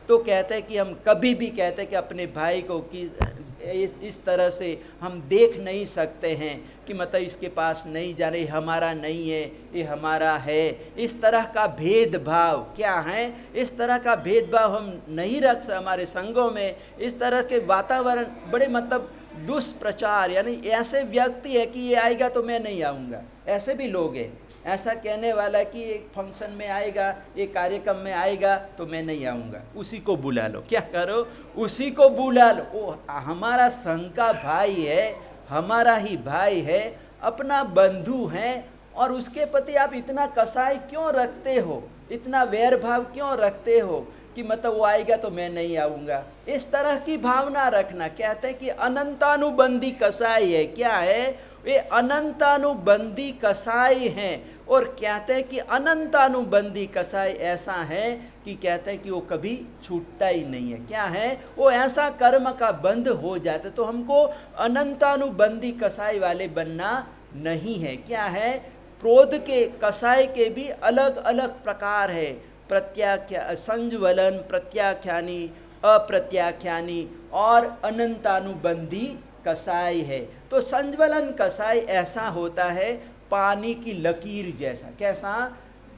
तो कहते हैं कि हम कभी भी कहते हैं कि अपने भाई को कि इस तरह से हम देख नहीं सकते हैं कि मतलब इसके पास नहीं जाने, हमारा नहीं है, ये हमारा है। इस तरह का भेदभाव क्या है? इस तरह का भेदभाव हम नहीं रख सकते हमारे संघों में। इस तरह के वातावरण बड़े मतलब दुष्प्रचार, यानी ऐसे व्यक्ति है कि ये आएगा तो मैं नहीं आऊँगा, ऐसे भी लोग हैं। ऐसा कहने वाला कि एक फंक्शन में आएगा, एक कार्यक्रम में आएगा तो मैं नहीं आऊँगा, उसी को बुला लो। क्या करो? उसी को बुला लो। वो हमारा संघ का भाई है, हमारा ही भाई है, अपना बंधु है, और उसके प्रति आप इतना कसाई क्यों रखते हो, इतना वैर भाव क्यों रखते हो कि मतलब वो आएगा तो मैं नहीं आऊँगा? इस तरह की भावना रखना। कहते हैं कि अनंतानुबंधी कसाई है। क्या है? वे अनंतानुबंधी कसाई हैं। और कहते हैं कि अनंतानुबंधी कसाई ऐसा है कि कहते हैं कि वो कभी छूटता ही नहीं है। क्या है? वो ऐसा कर्म का बंध हो जाता है। तो हमको अनंतानुबंधी कसाई वाले बनना नहीं है। क्या है? क्रोध के कसाय के भी अलग अलग प्रकार है। प्रत्याख्या, संज्वलन, प्रत्याख्यानी, अप्रत्याख्यानी और अनंतानुबंधी कसाय है। तो संज्वलन कसाय ऐसा होता है पानी की लकीर जैसा। कैसा?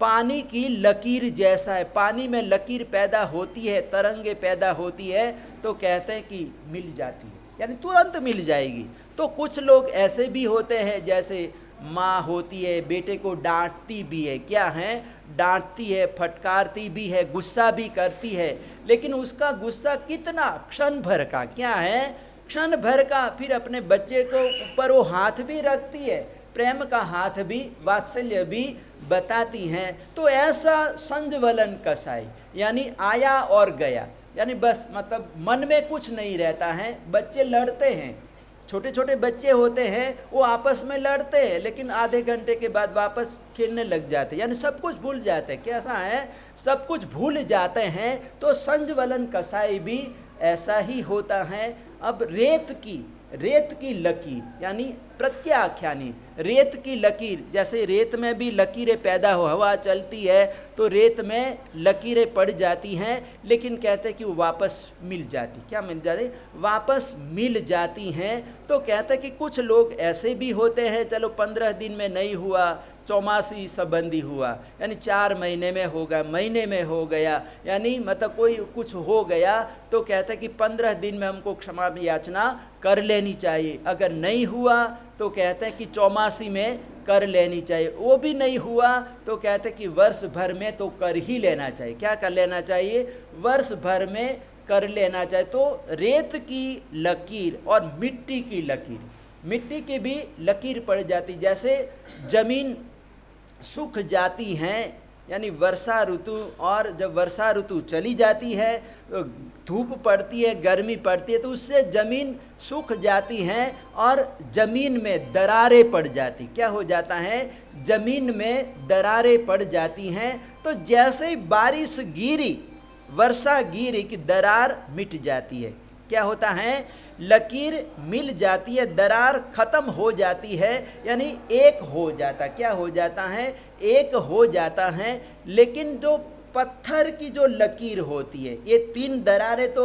पानी की लकीर जैसा है। पानी में लकीर पैदा होती है, तरंगे पैदा होती है, तो कहते हैं कि मिल जाती है, यानी तुरंत मिल जाएगी। तो कुछ लोग ऐसे भी होते हैं, जैसे माँ होती है, बेटे को डांटती भी है। क्या है? डांटती है, फटकारती भी है, गुस्सा भी करती है, लेकिन उसका गुस्सा कितना? क्षण भर का। क्या है? क्षण भर का। फिर अपने बच्चे को ऊपर वो हाथ भी रखती है, प्रेम का हाथ भी, वात्सल्य भी बताती हैं। तो ऐसा संज्वलन कसाई, यानी आया और गया, यानी बस मतलब मन में कुछ नहीं रहता है। बच्चे लड़ते हैं, छोटे छोटे बच्चे होते हैं, वो आपस में लड़ते हैं, लेकिन आधे घंटे के बाद वापस खेलने लग जाते हैं, यानी सब कुछ भूल जाते हैं। कैसा है? सब कुछ भूल जाते हैं। तो संज्वलन कसाई भी ऐसा ही होता है। अब रेत की लकीर, यानी प्रत्याख्यानी, रेत की लकीर, जैसे रेत में भी लकीरें पैदा हो, हवा चलती है तो रेत में लकीरें पड़ जाती हैं, लेकिन कहते हैं कि वो वापस मिल जाती। क्या मिल जाती? वापस मिल जाती हैं। तो कहते हैं कि कुछ लोग ऐसे भी होते हैं, चलो 15 दिन में नहीं हुआ, चौमासी संबंधी हुआ, यानी 4 महीने में होगा, महीने में हो गया, यानी मतलब कोई कुछ हो गया, तो कहते हैं कि 15 दिन में हमको क्षमा याचना कर लेनी चाहिए। अगर नहीं हुआ तो कहते हैं कि चौमासी में कर लेनी चाहिए। वो भी नहीं हुआ तो कहते हैं कि वर्ष भर में तो कर ही लेना चाहिए। क्या कर लेना चाहिए? वर्ष भर में कर लेना चाहिए। तो रेत की लकीर और मिट्टी की लकीर, मिट्टी की भी लकीर पड़ जाती। जैसे जमीन सूख जाती हैं, यानी वर्षा ऋतु, और जब वर्षा ऋतु चली जाती है, धूप पड़ती है, गर्मी पड़ती है, तो उससे ज़मीन सूख जाती हैं और ज़मीन में दरारें पड़ जाती। क्या हो जाता है? ज़मीन में दरारें पड़ जाती हैं। तो जैसे ही बारिश गिरी, वर्षा गिरी, कि दरार मिट जाती है। क्या होता है? लकीर मिल जाती है, दरार खत्म हो जाती है, यानी एक हो जाता। क्या हो जाता है? एक हो जाता है। लेकिन जो पत्थर की जो लकीर होती है, ये 3 दरारें तो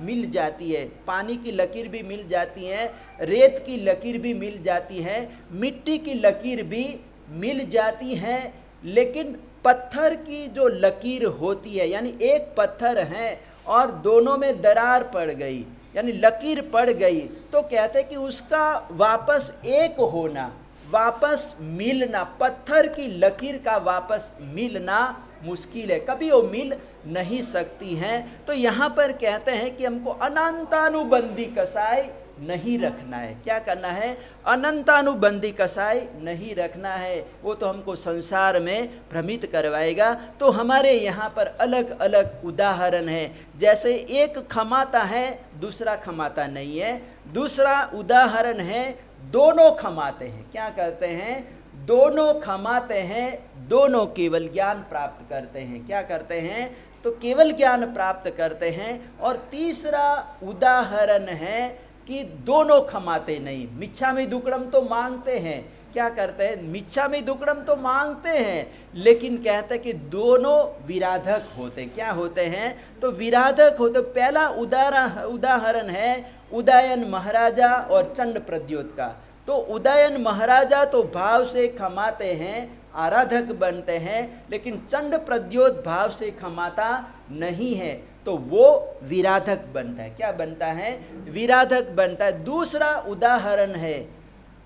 मिल जाती है, पानी की लकीर भी मिल जाती है, रेत की लकीर भी मिल जाती है, मिट्टी की लकीर भी मिल जाती है, लेकिन पत्थर की जो लकीर होती है, यानी एक पत्थर है और दोनों में दरार पड़ गई, यानी लकीर पड़ गई, तो कहते हैं कि उसका वापस एक होना, वापस मिलना, पत्थर की लकीर का वापस मिलना मुश्किल है, कभी वो मिल नहीं सकती हैं। तो यहाँ पर कहते हैं कि हमको अनंतानुबंधी कसाई नहीं रखना है। क्या करना है? अनंतानुबंधी कसाई नहीं रखना है, वो तो हमको संसार में भ्रमित करवाएगा। तो हमारे यहाँ पर अलग अलग उदाहरण हैं। जैसे एक खमाता है, दूसरा खमाता नहीं है। दूसरा उदाहरण है, दोनों खमाते हैं। क्या करते हैं? दोनों खमाते हैं, दोनों केवल ज्ञान प्राप्त करते हैं। क्या करते हैं? तो केवल ज्ञान प्राप्त करते हैं। और तीसरा उदाहरण है कि दोनों खमाते नहीं, मिच्छामि दुक्कडम तो मांगते हैं। क्या करते हैं? मिच्छामि दुक्कडम तो मांगते हैं, लेकिन कहते हैं कि दोनों विराधक होते। क्या होते हैं? तो विराधक होते। पहला उदाहरण है उदयन महाराजा और चंड प्रद्योत का। तो उदयन महाराजा तो भाव से खमाते हैं, आराधक बनते हैं, लेकिन चंड प्रद्योत भाव से खमाता नहीं है, तो वो विराधक बनता है। क्या बनता है? विराधक बनता है। दूसरा उदाहरण है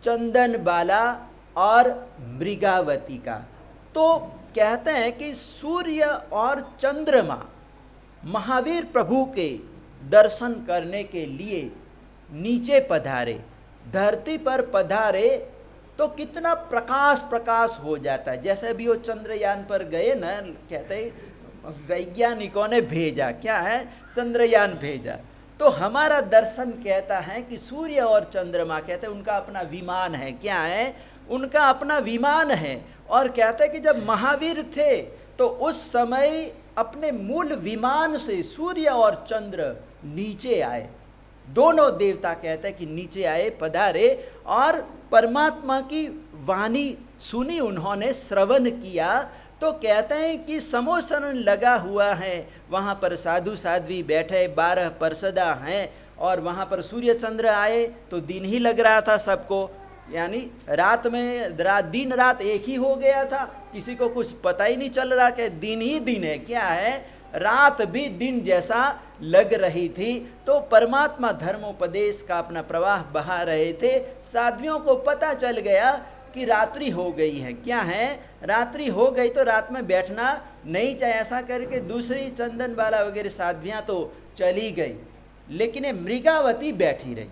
चंदन बाला और मृगावती का। तो कहते हैं कि सूर्य और चंद्रमा महावीर प्रभु के दर्शन करने के लिए नीचे पधारे, धरती पर पधारे, तो कितना प्रकाश प्रकाश हो जाता है। जैसे भी वो चंद्रयान पर गए ना, कहते हैं वैज्ञानिकों ने भेजा, क्या है? चंद्रयान भेजा, तो हमारा दर्शन कहता है कि सूर्य और चंद्रमा कहते हैं उनका अपना विमान है। क्या है? उनका अपना विमान है। और कहते हैं कि जब महावीर थे तो उस समय अपने मूल विमान से सूर्य और चंद्र नीचे आए, दोनों देवता कहते हैं कि नीचे आए, पधारे, और परमात्मा की वाणी सुनी उन्होंने, श्रवण किया। तो कहते हैं कि समोसरण लगा हुआ है, वहाँ पर साधु साध्वी बैठे, 12 पार्षदा हैं, और वहाँ पर सूर्य चंद्र आए तो दिन ही लग रहा था सबको, यानी रात में दिन रात एक ही हो गया था, किसी को कुछ पता ही नहीं चल रहा कि दिन ही दिन है। क्या है? रात भी दिन जैसा लग रही थी। तो परमात्मा धर्मोपदेश का अपना प्रवाह बहा रहे थे। साध्वियों को पता चल गया कि रात्रि हो गई है। क्या है? रात्रि हो गई तो रात में बैठना नहीं चाहिए। ऐसा करके दूसरी चंदन बाला वगैरह साध्वियाँ तो चली गई, लेकिन ये मृगावती बैठी रही।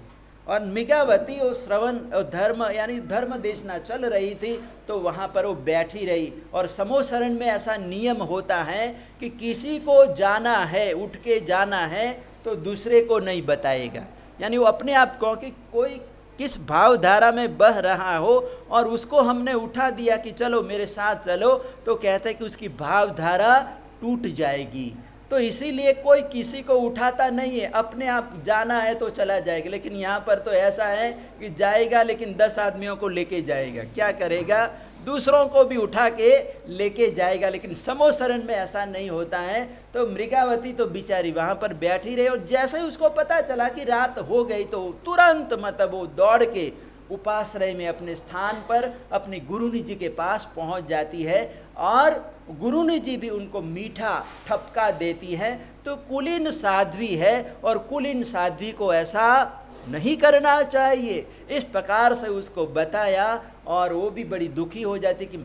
और मृगावती वो श्रवण और धर्म यानी धर्म देशना चल रही थी, तो वहाँ पर वो बैठी रही। और समोसरण में ऐसा नियम होता है कि किसी को जाना है, उठ के जाना है, तो दूसरे को नहीं बताएगा। यानी वो अपने आप को कि कोई किस भावधारा में बह रहा हो और उसको हमने उठा दिया कि चलो मेरे साथ चलो, तो कहते हैं कि उसकी भावधारा टूट जाएगी। तो इसीलिए कोई किसी को उठाता नहीं है, अपने आप जाना है तो चला जाएगा। लेकिन यहाँ पर तो ऐसा है कि जाएगा लेकिन 10 आदमियों को लेके जाएगा। क्या करेगा? दूसरों को भी उठा के लेके जाएगा। लेकिन समोसरण में ऐसा नहीं होता है। तो मृगावती तो बेचारी वहाँ पर बैठी रही, और जैसे ही उसको पता चला कि रात हो गई तो तुरंत मतलब वो दौड़ के उपाश्रय में अपने स्थान पर अपने गुरुनी जी के पास पहुँच जाती है। और गुरुनी जी भी उनको मीठा ठपका देती है। तो कुलीन साध्वी है, और कुलीन साध्वी को ऐसा नहीं करना चाहिए, इस प्रकार से उसको बताया। और वो भी बड़ी दुखी हो जाती कि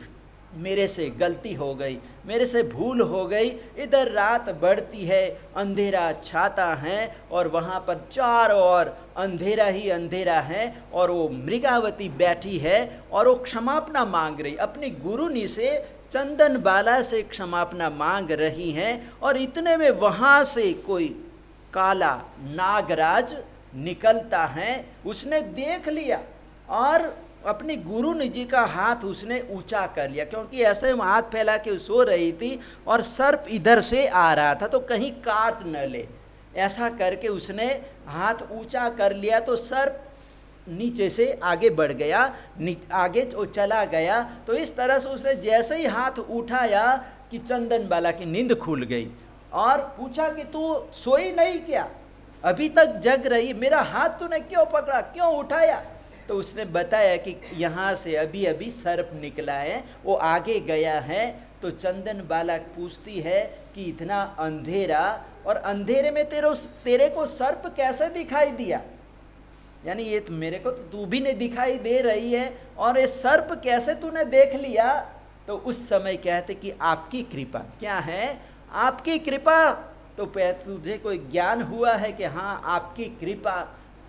मेरे से गलती हो गई, मेरे से भूल हो गई। इधर रात बढ़ती है, अंधेरा छाता है, और वहाँ पर चारों ओर अंधेरा ही अंधेरा है। और वो मृगावती बैठी है और वो क्षमापना मांग रही, अपनी गुरुनी से, चंदन बाला से क्षमापना मांग रही हैं। और इतने में वहाँ से कोई काला नागराज निकलता है। उसने देख लिया और अपनी गुरुनी जी का हाथ उसने ऊंचा कर लिया, क्योंकि ऐसे हाथ फैला के सो रही थी और सर्प इधर से आ रहा था तो कहीं काट न ले। ऐसा करके उसने हाथ ऊंचा कर लिया तो सर्प नीचे से आगे बढ़ गया, आगे चला गया। तो इस तरह से उसने जैसे ही हाथ उठाया कि चंदन बाला की नींद खुल गई, और पूछा कि तू सोई नहीं क्या, अभी तक जग रही, मेरा हाथ तूने क्यों पकड़ा, क्यों उठाया? तो उसने बताया कि यहाँ से अभी अभी सर्प निकला है, वो आगे गया है। तो चंदन बाला पूछती है कि इतना अंधेरा, और अंधेरे में तेरे को सर्प कैसे दिखाई दिया? यानी ये तो मेरे को तो तू भी नहीं दिखाई दे रही है, और ये सर्प कैसे तूने देख लिया? तो उस समय कहते कि आपकी कृपा। क्या है? आपकी कृपा। तो तुझे कोई ज्ञान हुआ है कि हाँ आपकी कृपा,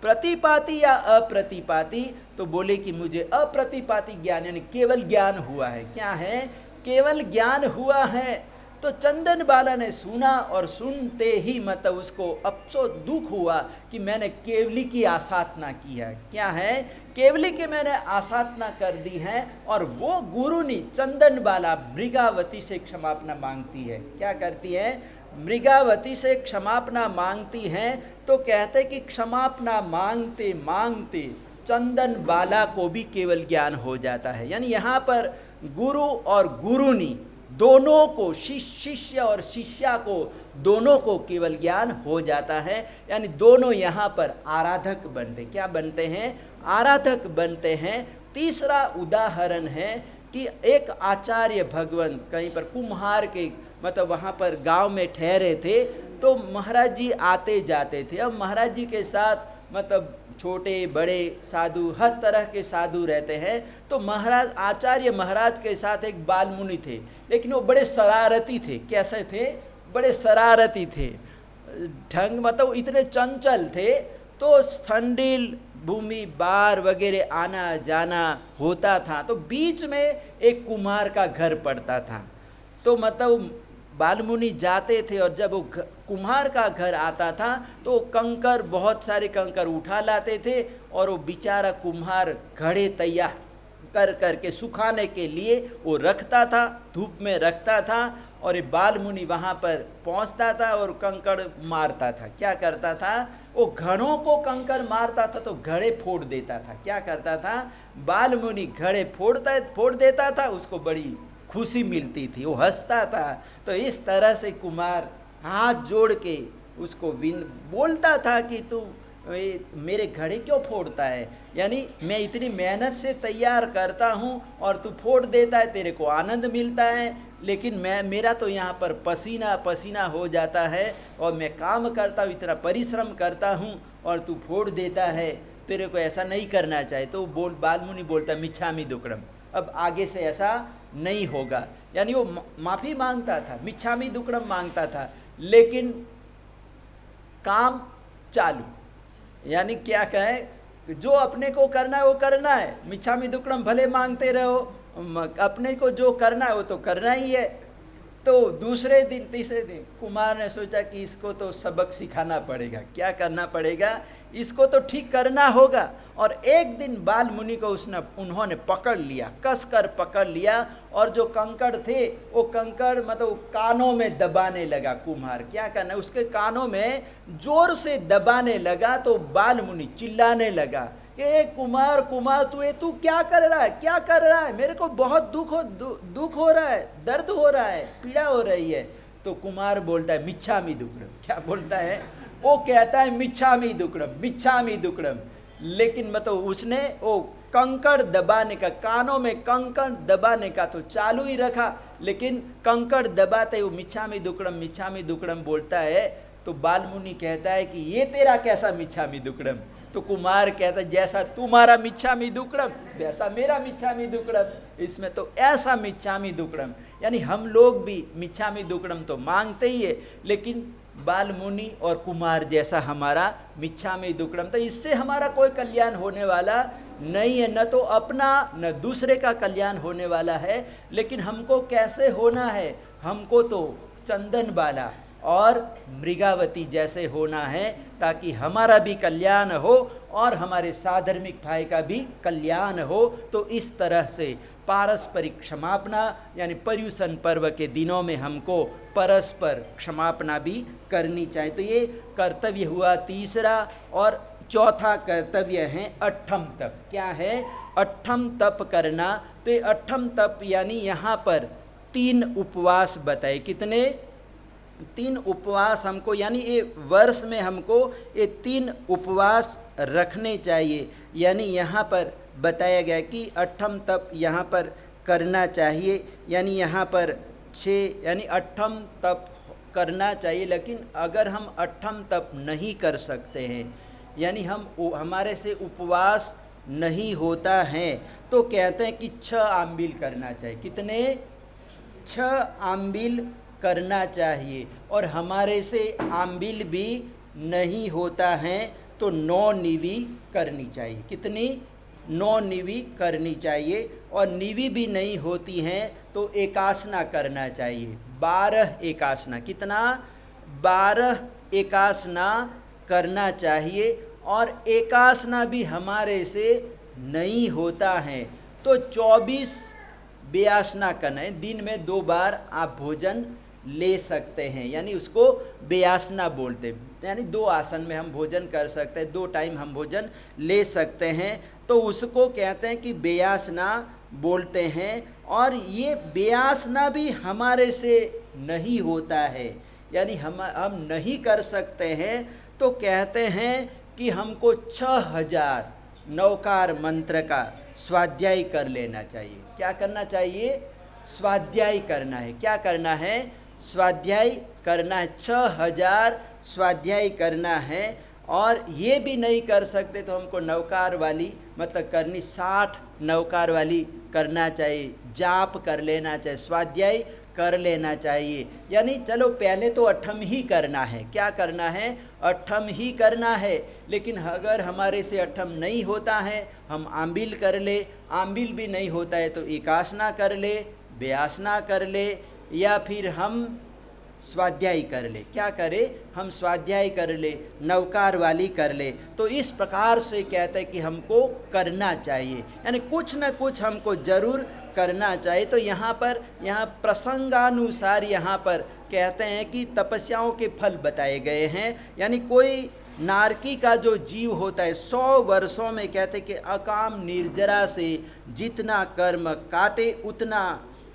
प्रतिपाती या अप्रतिपाती? तो बोले कि मुझे अप्रतिपाती ज्ञान यानी केवल ज्ञान हुआ है। क्या है? केवल ज्ञान हुआ है। तो चंदन बाला ने सुना, और सुनते ही मतलब उसको अफसोस दुख हुआ कि मैंने केवली की आसाधना की है। क्या है? केवली की मैंने आसाधना कर दी है। और वो गुरुनी चंदन बाला मृगावती से क्षमापना मांगती है। क्या करती है? मृगावती से क्षमापना मांगती हैं। तो कहते कि क्षमापना मांगते मांगते चंदन बाला को भी केवल ज्ञान हो जाता है। यानी यहाँ पर गुरु और गुरुनी दोनों को, शिष्य और शिष्या को, दोनों को केवल ज्ञान हो जाता है। यानी दोनों यहाँ पर आराधक बनते। क्या बनते हैं? आराधक बनते हैं। तीसरा उदाहरण है कि एक आचार्य भगवंत कहीं पर कुम्हार के मतलब वहाँ पर गांव में ठहरे थे। तो महाराज जी आते जाते थे। अब महाराज जी के साथ मतलब छोटे बड़े साधु, हर तरह के साधु रहते हैं। तो महाराज, आचार्य महाराज के साथ एक बालमुनि थे, लेकिन वो बड़े शरारती थे। कैसे थे? बड़े शरारती थे। ढंग मतलब इतने चंचल थे। तो ठंडील भूमि बार वगैरह आना जाना होता था। तो बीच में एक कुम्हार का घर पड़ता था। तो मतलब बालमुनि जाते थे, और जब वो कुम्हार का घर आता था तो कंकर, बहुत सारे कंकर उठा लाते थे और वो बेचारा कुम्हार घड़े तैयार कर करके सुखाने के लिए वो रखता था, धूप में रखता था, और ये बाल मुनि वहाँ पर पहुँचता था और कंकड़ मारता था। क्या करता था, वो घड़ों को कंकड़ मारता था तो घड़े फोड़ देता था। क्या करता था, बाल मुनि घड़े फोड़ देता था, उसको बड़ी खुशी मिलती थी, वो हंसता था। तो इस तरह से कुमार हाथ जोड़ के उसको बोलता था कि तू मेरे घड़े क्यों फोड़ता है, यानी मैं इतनी मेहनत से तैयार करता हूँ और तू फोड़ देता है, तेरे को आनंद मिलता है, लेकिन मेरा तो यहाँ पर पसीना पसीना हो जाता है और मैं काम करता हूँ, इतना परिश्रम करता हूँ और तू फोड़ देता है, तेरे को ऐसा नहीं करना चाहिए। तो बालमुनि बोलता मिच्छामि दुक्कडम, अब आगे से ऐसा नहीं होगा। यानी वो माफ़ी मांगता था, मिच्छामि दुक्कडम मांगता था, लेकिन काम चालू। यानी क्या कहें, जो अपने को करना है वो करना है, मिच्छामि दुक्कडम भले मांगते रहो, अपने को जो करना है वो तो करना ही है। तो दूसरे दिन तीसरे दिन कुमार ने सोचा कि इसको तो सबक सिखाना पड़ेगा, क्या करना पड़ेगा, इसको तो ठीक करना होगा। और एक दिन बाल मुनि को उन्होंने पकड़ लिया, कस कर पकड़ लिया, और जो कंकड़ थे वो कंकड़ मतलब कानों में दबाने लगा। कुम्हार क्या करना, उसके कानों में जोर से दबाने लगा। तो बाल मुनि चिल्लाने लगा, ए कुमार कुमार तू क्या कर रहा है, क्या कर रहा है, मेरे को बहुत दुख हो रहा है, दर्द हो रहा है, पीड़ा हो रही है। तो कुमार बोलता है मिच्छामि दुक्कडम। क्या बोलता है, वो कहता है मिच्छामि दुक्कडम, मिच्छामि दुक्कडम। लेकिन मतलब उसने वो कंकड़ दबाने का, कानों में कंकड़ दबाने का तो चालू ही रखा, लेकिन कंकड़ दबाते वो मिच्छामि दुक्कडम बोलता है। तो बालमुनि कहता है कि ये तेरा कैसा मिच्छामि दुक्कडम। तो कुमार कहता है जैसा तुम्हारा मिच्छामि दुक्कडम वैसा मेरा मिच्छामि दुक्कडम, इसमें तो ऐसा मिच्छामि दुक्कडम। यानी हम लोग भी मिच्छामि दुक्कडम तो मांगते ही है, लेकिन बालमुनि और कुमार जैसा हमारा मिच्छामि दुक्कडम, तो इससे हमारा कोई कल्याण होने वाला नहीं है, न तो अपना न दूसरे का कल्याण होने वाला है। लेकिन हमको कैसे होना है, हमको तो चंदन बाला और मृगावती जैसे होना है, ताकि हमारा भी कल्याण हो और हमारे साधर्मिक भाई का भी कल्याण हो। तो इस तरह से पारस्परिक क्षमापना, यानी पर्युषण पर्व के दिनों में हमको परस्पर क्षमापना भी करनी चाहिए। तो ये कर्तव्य हुआ तीसरा। और चौथा कर्तव्य है अट्ठम तप। क्या है, अट्ठम तप करना। तो ये अट्ठम तप यानी यहाँ पर 3 उपवास बताए। कितने, 3 उपवास हमको, यानी ये वर्ष में हमको ये 3 उपवास रखने चाहिए। यानी यहाँ पर बताया गया कि अट्ठम तप यहाँ पर करना चाहिए, यानी यहाँ पर 6, यानी अट्ठम तप करना चाहिए। लेकिन अगर हम अट्ठम तप नहीं कर सकते हैं, यानी हमारे से उपवास नहीं होता है, तो कहते हैं कि 6 आंबिल करना चाहिए। कितने, 6 आंबिल करना चाहिए। और हमारे से आंबिल भी नहीं होता है तो 9 निवी करनी चाहिए। कितनी, 9 निवी करनी चाहिए। और निवी भी नहीं होती हैं तो एकासना करना चाहिए, 12 एकासना। कितना, 12 एकासना करना चाहिए। और एकासना भी हमारे से नहीं होता है तो 24 बेयासना करना है। दिन में 2 बार आप भोजन ले सकते हैं, यानी उसको बेयासना बोलते हैं। यानी 2 आसन में हम भोजन कर सकते हैं, 2 टाइम हम भोजन ले सकते हैं, तो उसको कहते हैं कि बेयासना बोलते हैं। और ये बेयासना भी हमारे से नहीं होता है, यानी हम नहीं कर सकते हैं, तो कहते हैं कि हमको 6000 नौकार मंत्र का स्वाध्याय कर लेना चाहिए। क्या करना चाहिए, स्वाध्याय करना है। क्या करना है, स्वाध्याय करना है, 6000 स्वाध्याय करना है। और ये भी नहीं कर सकते तो हमको नौकार वाली मतलब करनी, 60 नौकार वाली करना चाहिए, जाप कर लेना चाहिए, स्वाध्याय कर लेना चाहिए। यानी चलो पहले तो अट्ठम ही करना है। क्या करना है, अट्ठम ही करना है। लेकिन अगर हमारे से अट्ठम नहीं होता है, हम आंबिल कर ले, आंबिल भी नहीं होता है तो एकासना कर ले, बेयासना कर ले, या फिर हम स्वाध्याय कर ले। क्या करे? हम स्वाध्याय कर ले, नवकार वाली कर ले। तो इस प्रकार से कहते हैं कि हमको करना चाहिए, यानी कुछ न कुछ हमको जरूर करना चाहिए। तो यहाँ प्रसंगानुसार यहाँ पर कहते हैं कि तपस्याओं के फल बताए गए हैं। यानी कोई नारकी का जो जीव होता है 100 वर्षों में कहते कि अकाम निर्जरा से जितना कर्म काटे उतना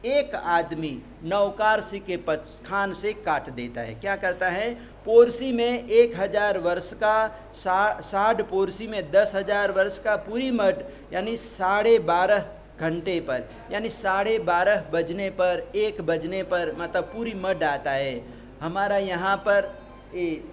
एक आदमी नवकारसी के पक्षखान से काट देता है। क्या करता है? पोरसी में 1000 वर्ष का, 60 पोरसी में 10,000 वर्ष का पूरी मठ, यानी 12.5 घंटे पर, यानी 12:30 बजने पर, 1 बजने पर मतलब पूरी मठ आता है। हमारा यहाँ पर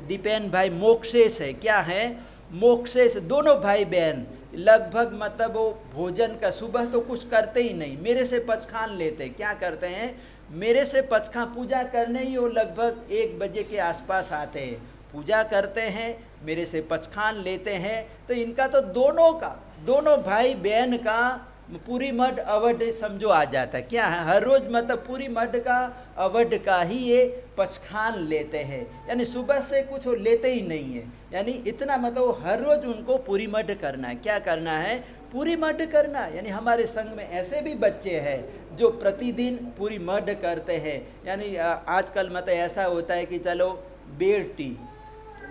दीपेन भाई मोक्षेश है। क्या है? मोक्षेश। दोनों भाई बहन लगभग मतलब वो भोजन का सुबह तो कुछ करते ही नहीं, मेरे से पचखान लेते। क्या करते हैं? मेरे से पचखान पूजा करने ही वो लगभग 1 बजे के आसपास आते हैं, पूजा करते हैं, मेरे से पचखान लेते हैं। तो इनका तो दोनों भाई बहन का पूरी मड अवध समझो आ जाता है। क्या है? हर रोज मतलब पूरी मड का अवध का ही ये पचखान लेते हैं, यानी सुबह से कुछ वो लेते ही नहीं है। यानी इतना मतलब हर रोज उनको पूरी मड करना है। क्या करना है? पूरी मड करना। यानी हमारे संघ में ऐसे भी बच्चे हैं जो प्रतिदिन पूरी मड करते हैं। यानी आजकल मतलब ऐसा होता है कि चलो बेड टी,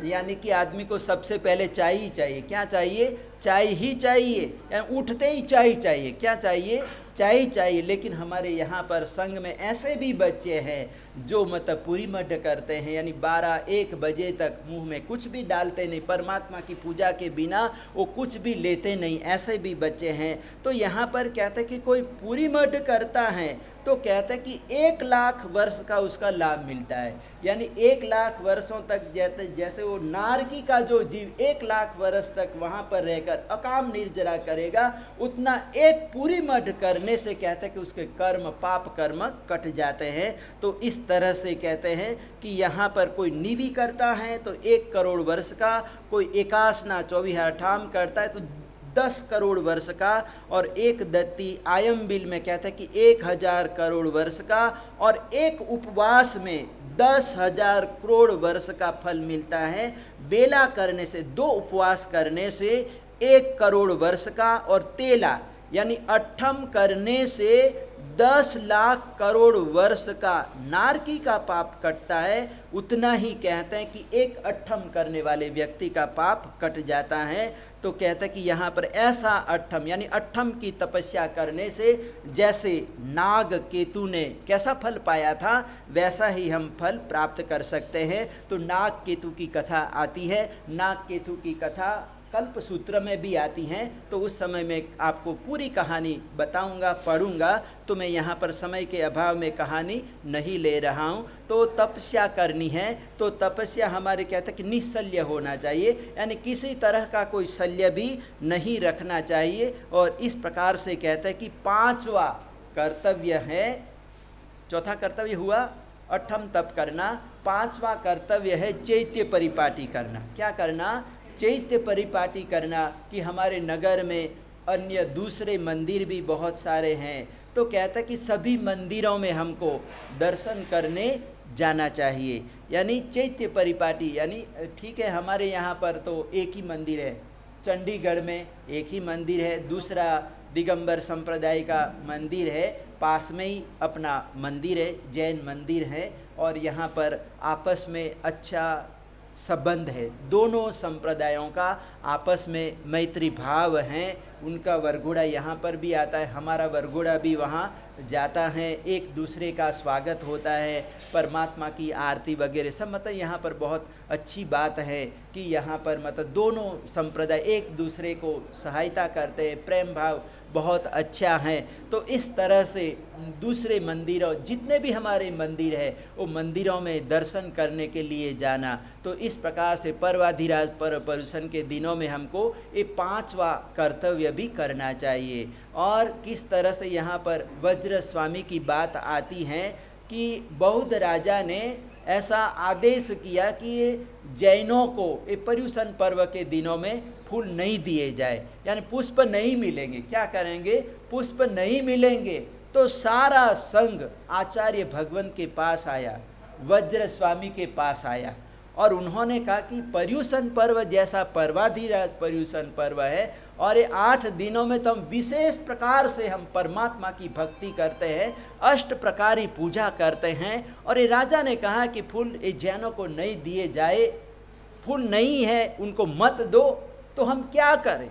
यानी कि आदमी को सबसे पहले चाय ही चाहिए। क्या चाहिए? चाय ही चाहिए, यानी उठते ही चाय चाहिए। क्या चाहिए? चाय चाहिए। लेकिन हमारे यहाँ पर संघ में ऐसे भी बच्चे हैं जो मतलब पूरी मड करते हैं, यानी 12-1 बजे तक मुंह में कुछ भी डालते नहीं, परमात्मा की पूजा के बिना वो कुछ भी लेते नहीं। ऐसे भी बच्चे हैं। तो यहाँ पर कहते हैं कि कोई पूरी मड करता है तो कहते हैं कि 1 लाख वर्ष का उसका लाभ मिलता है। यानी 1 लाख वर्षों तक जैसे वो नारकी का जो जीव 1 लाख वर्ष तक वहाँ पर रहकर अकाम निर्जरा करेगा, उतना एक पूरी मड करने से कहते हैं कि उसके कर्म, पाप कर्म कट जाते हैं। तो इस तरह से कहते हैं कि यहाँ पर कोई निवि करता है तो 1 करोड़ वर्ष का, कोई एकासना 24 करता है तो 10 करोड़ वर्ष का, और एक दत्ती आयम बिल में कहता है कि 1000 करोड़ वर्ष का, और एक उपवास में 10,000 करोड़ वर्ष का फल मिलता है। बेला करने से, 2 उपवास करने से 1 करोड़ वर्ष का, और तेला यानी अट्ठम करने से 10 लाख करोड़ वर्ष का नारकी का पाप कटता है। उतना ही कहते हैं कि 1 अट्ठम करने वाले व्यक्ति का पाप कट जाता है। तो कहते हैं कि यहाँ पर ऐसा अट्ठम, यानी अट्ठम की तपस्या करने से जैसे नाग केतु ने कैसा फल पाया था वैसा ही हम फल प्राप्त कर सकते हैं। तो नाग केतु की कथा आती है। नाग केतु की कथा कल्प सूत्र में भी आती हैं। तो उस समय में आपको पूरी कहानी बताऊंगा, पढ़ूंगा। तो मैं यहाँ पर समय के अभाव में कहानी नहीं ले रहा हूँ। तो तपस्या करनी है तो तपस्या हमारे कहते हैं कि निःशल्य होना चाहिए, यानी किसी तरह का कोई शल्य भी नहीं रखना चाहिए। और इस प्रकार से कहते हैं कि 5वां कर्तव्य है, चौथा कर्तव्य हुआ अट्ठम तप करना, 5वां कर्तव्य है चैत्य परिपाटी करना। क्या करना? चैत्य परिपाटी करना। कि हमारे नगर में अन्य दूसरे मंदिर भी बहुत सारे हैं, तो कहता है कि सभी मंदिरों में हमको दर्शन करने जाना चाहिए। यानी चैत्य परिपाटी, यानी ठीक है हमारे यहाँ पर तो एक ही मंदिर है, चंडीगढ़ में एक ही मंदिर है, दूसरा दिगंबर संप्रदाय का मंदिर है, पास में ही अपना मंदिर है, जैन मंदिर है। और यहाँ पर आपस में अच्छा संबंध है, दोनों संप्रदायों का आपस में मैत्री भाव हैं। उनका वरघोड़ा यहाँ पर भी आता है, हमारा वरघोड़ा भी वहाँ जाता है, एक दूसरे का स्वागत होता है, परमात्मा की आरती वगैरह सब। मतलब यहाँ पर बहुत अच्छी बात है कि यहाँ पर मतलब दोनों संप्रदाय एक दूसरे को सहायता करते हैं, प्रेम भाव बहुत अच्छा है। तो इस तरह से दूसरे मंदिरों, जितने भी हमारे मंदिर है वो मंदिरों में दर्शन करने के लिए जाना। तो इस प्रकार से पर्वाधिराज पर्युषण के दिनों में हमको ये 5वां कर्तव्य भी करना चाहिए। और किस तरह से यहाँ पर वज्र स्वामी की बात आती है कि बौद्ध राजा ने ऐसा आदेश किया कि जैनों को ये पर्युषण पर्व के दिनों में फूल नहीं दिए जाए, यानी पुष्प नहीं मिलेंगे। क्या करेंगे? पुष्प नहीं मिलेंगे। तो सारा संघ आचार्य भगवंत के पास आया, वज्र स्वामी के पास आया और उन्होंने कहा कि पर्युषण पर्व जैसा पर्वाधिराज पर्युषण पर्व है और ये 8 दिनों में तो हम विशेष प्रकार से हम परमात्मा की भक्ति करते हैं, 8 प्रकारी पूजा करते हैं। और ये राजा ने कहा कि फूल ये जैनों को नहीं दिए जाए, फूल नहीं है उनको मत दो, तो हम क्या करें,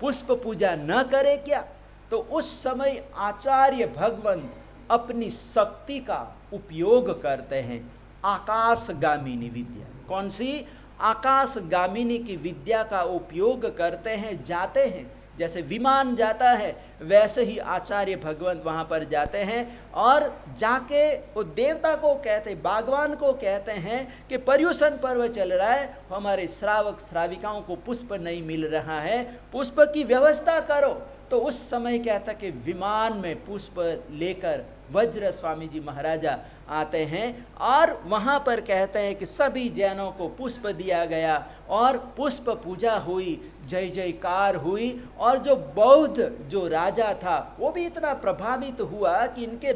पुष्प पूजा न करें क्या? तो उस समय आचार्य भगवंत अपनी शक्ति का उपयोग करते हैं, आकाशगामिनी विद्या। कौन सी? आकाशगामिनी की विद्या का उपयोग करते हैं, जाते हैं, जैसे विमान जाता है वैसे ही आचार्य भगवंत वहाँ पर जाते हैं और जाके वो देवता को कहते, बागवान को कहते हैं कि पर्युषण पर्व चल रहा है, हमारे श्रावक श्राविकाओं को पुष्प नहीं मिल रहा है, पुष्प की व्यवस्था करो। तो उस समय कहता कि विमान में पुष्प लेकर वज्र स्वामी जी महाराजा आते हैं और वहाँ पर कहते हैं कि सभी जैनों को पुष्प दिया गया और पुष्प पूजा हुई, जय जयकार हुई। और जो बौद्ध जो राजा था वो भी इतना प्रभावित हुआ कि इनके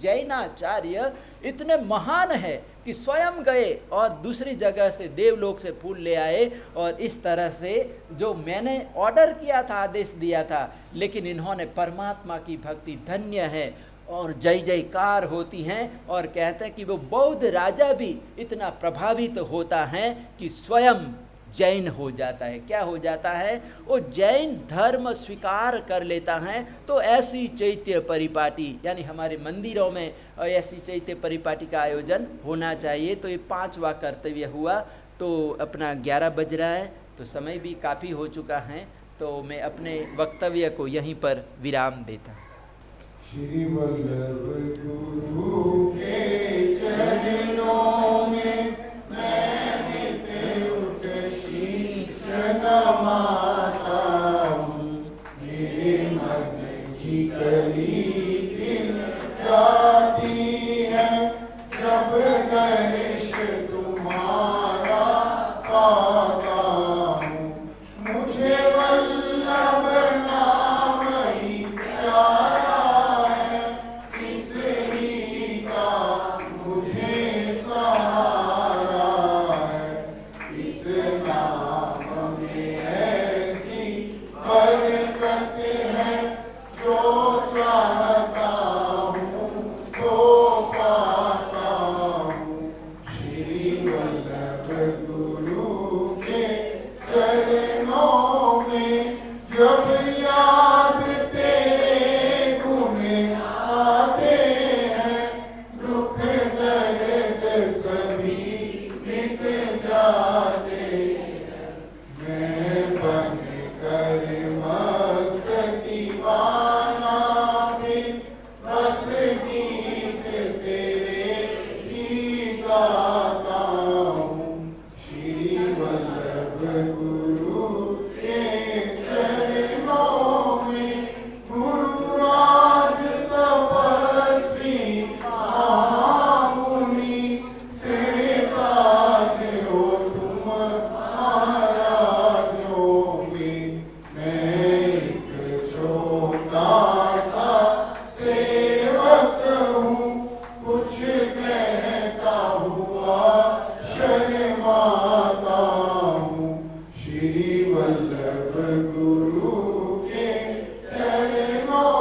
जैनाचार्य इतने महान है कि स्वयं गए और दूसरी जगह से देवलोक से फूल ले आए और इस तरह से जो मैंने ऑर्डर किया था, आदेश दिया था, लेकिन इन्होंने परमात्मा की भक्ति, धन्य है, और जय जयकार होती हैं। और कहते हैं कि वो बौद्ध राजा भी इतना प्रभावित होता है कि स्वयं जैन हो जाता है। क्या हो जाता है? वो जैन धर्म स्वीकार कर लेता है। तो ऐसी चैत्य परिपाटी, यानी हमारे मंदिरों में ऐसी चैत्य परिपाटी का आयोजन होना चाहिए। तो ये 5वां कर्तव्य हुआ। तो अपना 11 बज रहा है, तो समय भी काफ़ी हो चुका है, तो मैं अपने वक्तव्य को यहीं पर विराम देता हूँ। श्री वल्लभ गुरु के चरणों में मैं नित्य उठ शीश नमाता हूँ। मेरे मन की कली दिल जाती है जब दर्श तुम्हारा पाता हूँ। मुझे वल्लभ नाम ही प्यारा है, इसही का मुझे सहारा है। इस नाम में ऐसी बरकत है, जो चाहता हूँ सो पाता हूँ। श्री वल्लभ गुरु के चरणों में जब याद तेरे गुण आते हैं, दुख दर्द सभी मिट जाते हैं। मैं बन कर मस्त दीवाना फिर बस गीत तेरे ही गाता हूँ। श्री वल्लभ गुरु के चरणों में गुरुराज तपस्वी महामुनि सिरताज हो तुम महाराजों में। मैं एक छोटा सा सेवक हूँ, कुछ कहता हुआ शर्माता हूँ। श्री वल्लभ गुरु के चरणों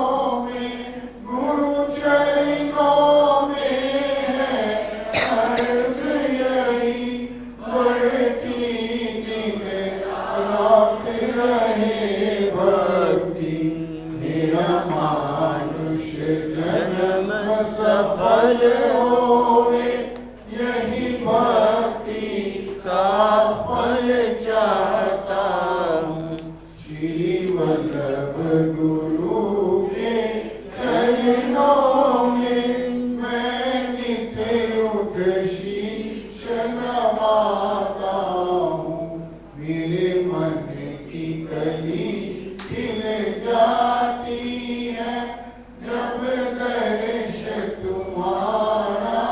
में, गुरु चरणों में है अर्ज यही, बढ़ती दिन रात रहे भक्ति। मेरा मानुष जन्म सफल होवे, यही भक्ति का फल चाहता हूँ। श्री वल्लभ गुरु के चरणों में मैं नित्य उठ शीश नवाता हूँ। मेरे मन की कली खिल जाती है, जब दर्श तुम्हारा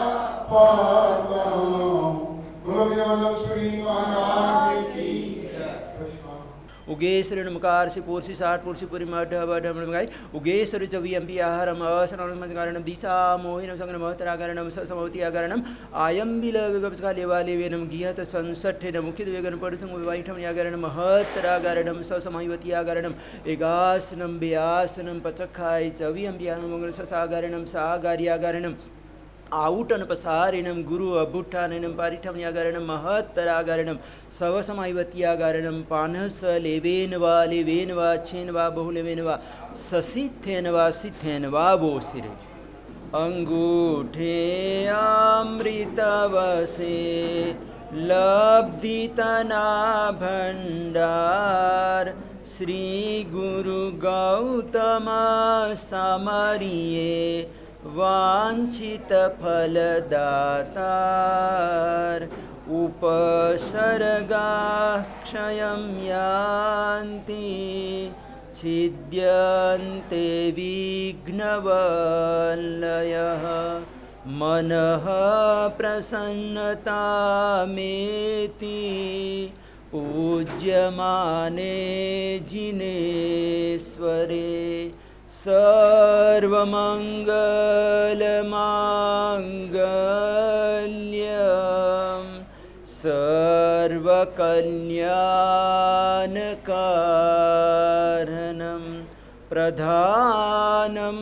पाता हूँ। बोलो वल्लभ श्री महाराज की। उगेश्वरी नमकार से पोरसी साठ पोरसी पुरी मठ गाय उगेश्वरी चवी एम पी आहारम असरणम दिशा मोहिनम संगम महतरागरणम समवती आगरणम आयम बिल विगपका लेवाले वेनम गियत संसठे मुखित वेगन परुसंग विवाहिठम यागरणम महतरागरणम ससमयवती आगरणम एगासनम बेआसनम पचखाय चवी एम पी आहारम ससागरणम सागार्यागरणम आउटन पसारिणम गुरु अभुट्ठानम पारिठम यागरणम महत्तरागरणम सवसमैवत्यागरणम पानस लेवेन वा छेन वा बहुलेवेन वा ससिथेन वा सिथेन वा बोसिरे अंगूठे अमृतवसे लब्धितना भंडार श्री गुरु गौतम समरिये वांछित फलदातार उपसर्गा क्षयं यान्ति छिद्यन्ते विघ्नवलयः मनः प्रसन्नतामेति पूज्यमाने जिनेश्वरे सर्वमङ्गलमाङ्गल्यं सर्वकल्याणकारणं प्रधानं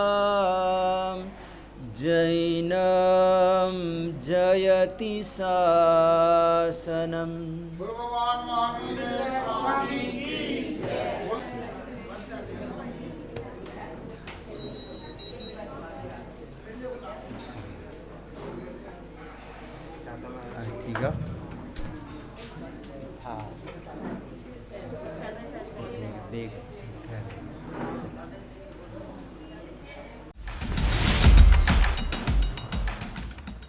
सर्वधर्माणां जैनं जयति शासनम्। भगवान महावीर स्वामी की जय। ठीक है हाँ देख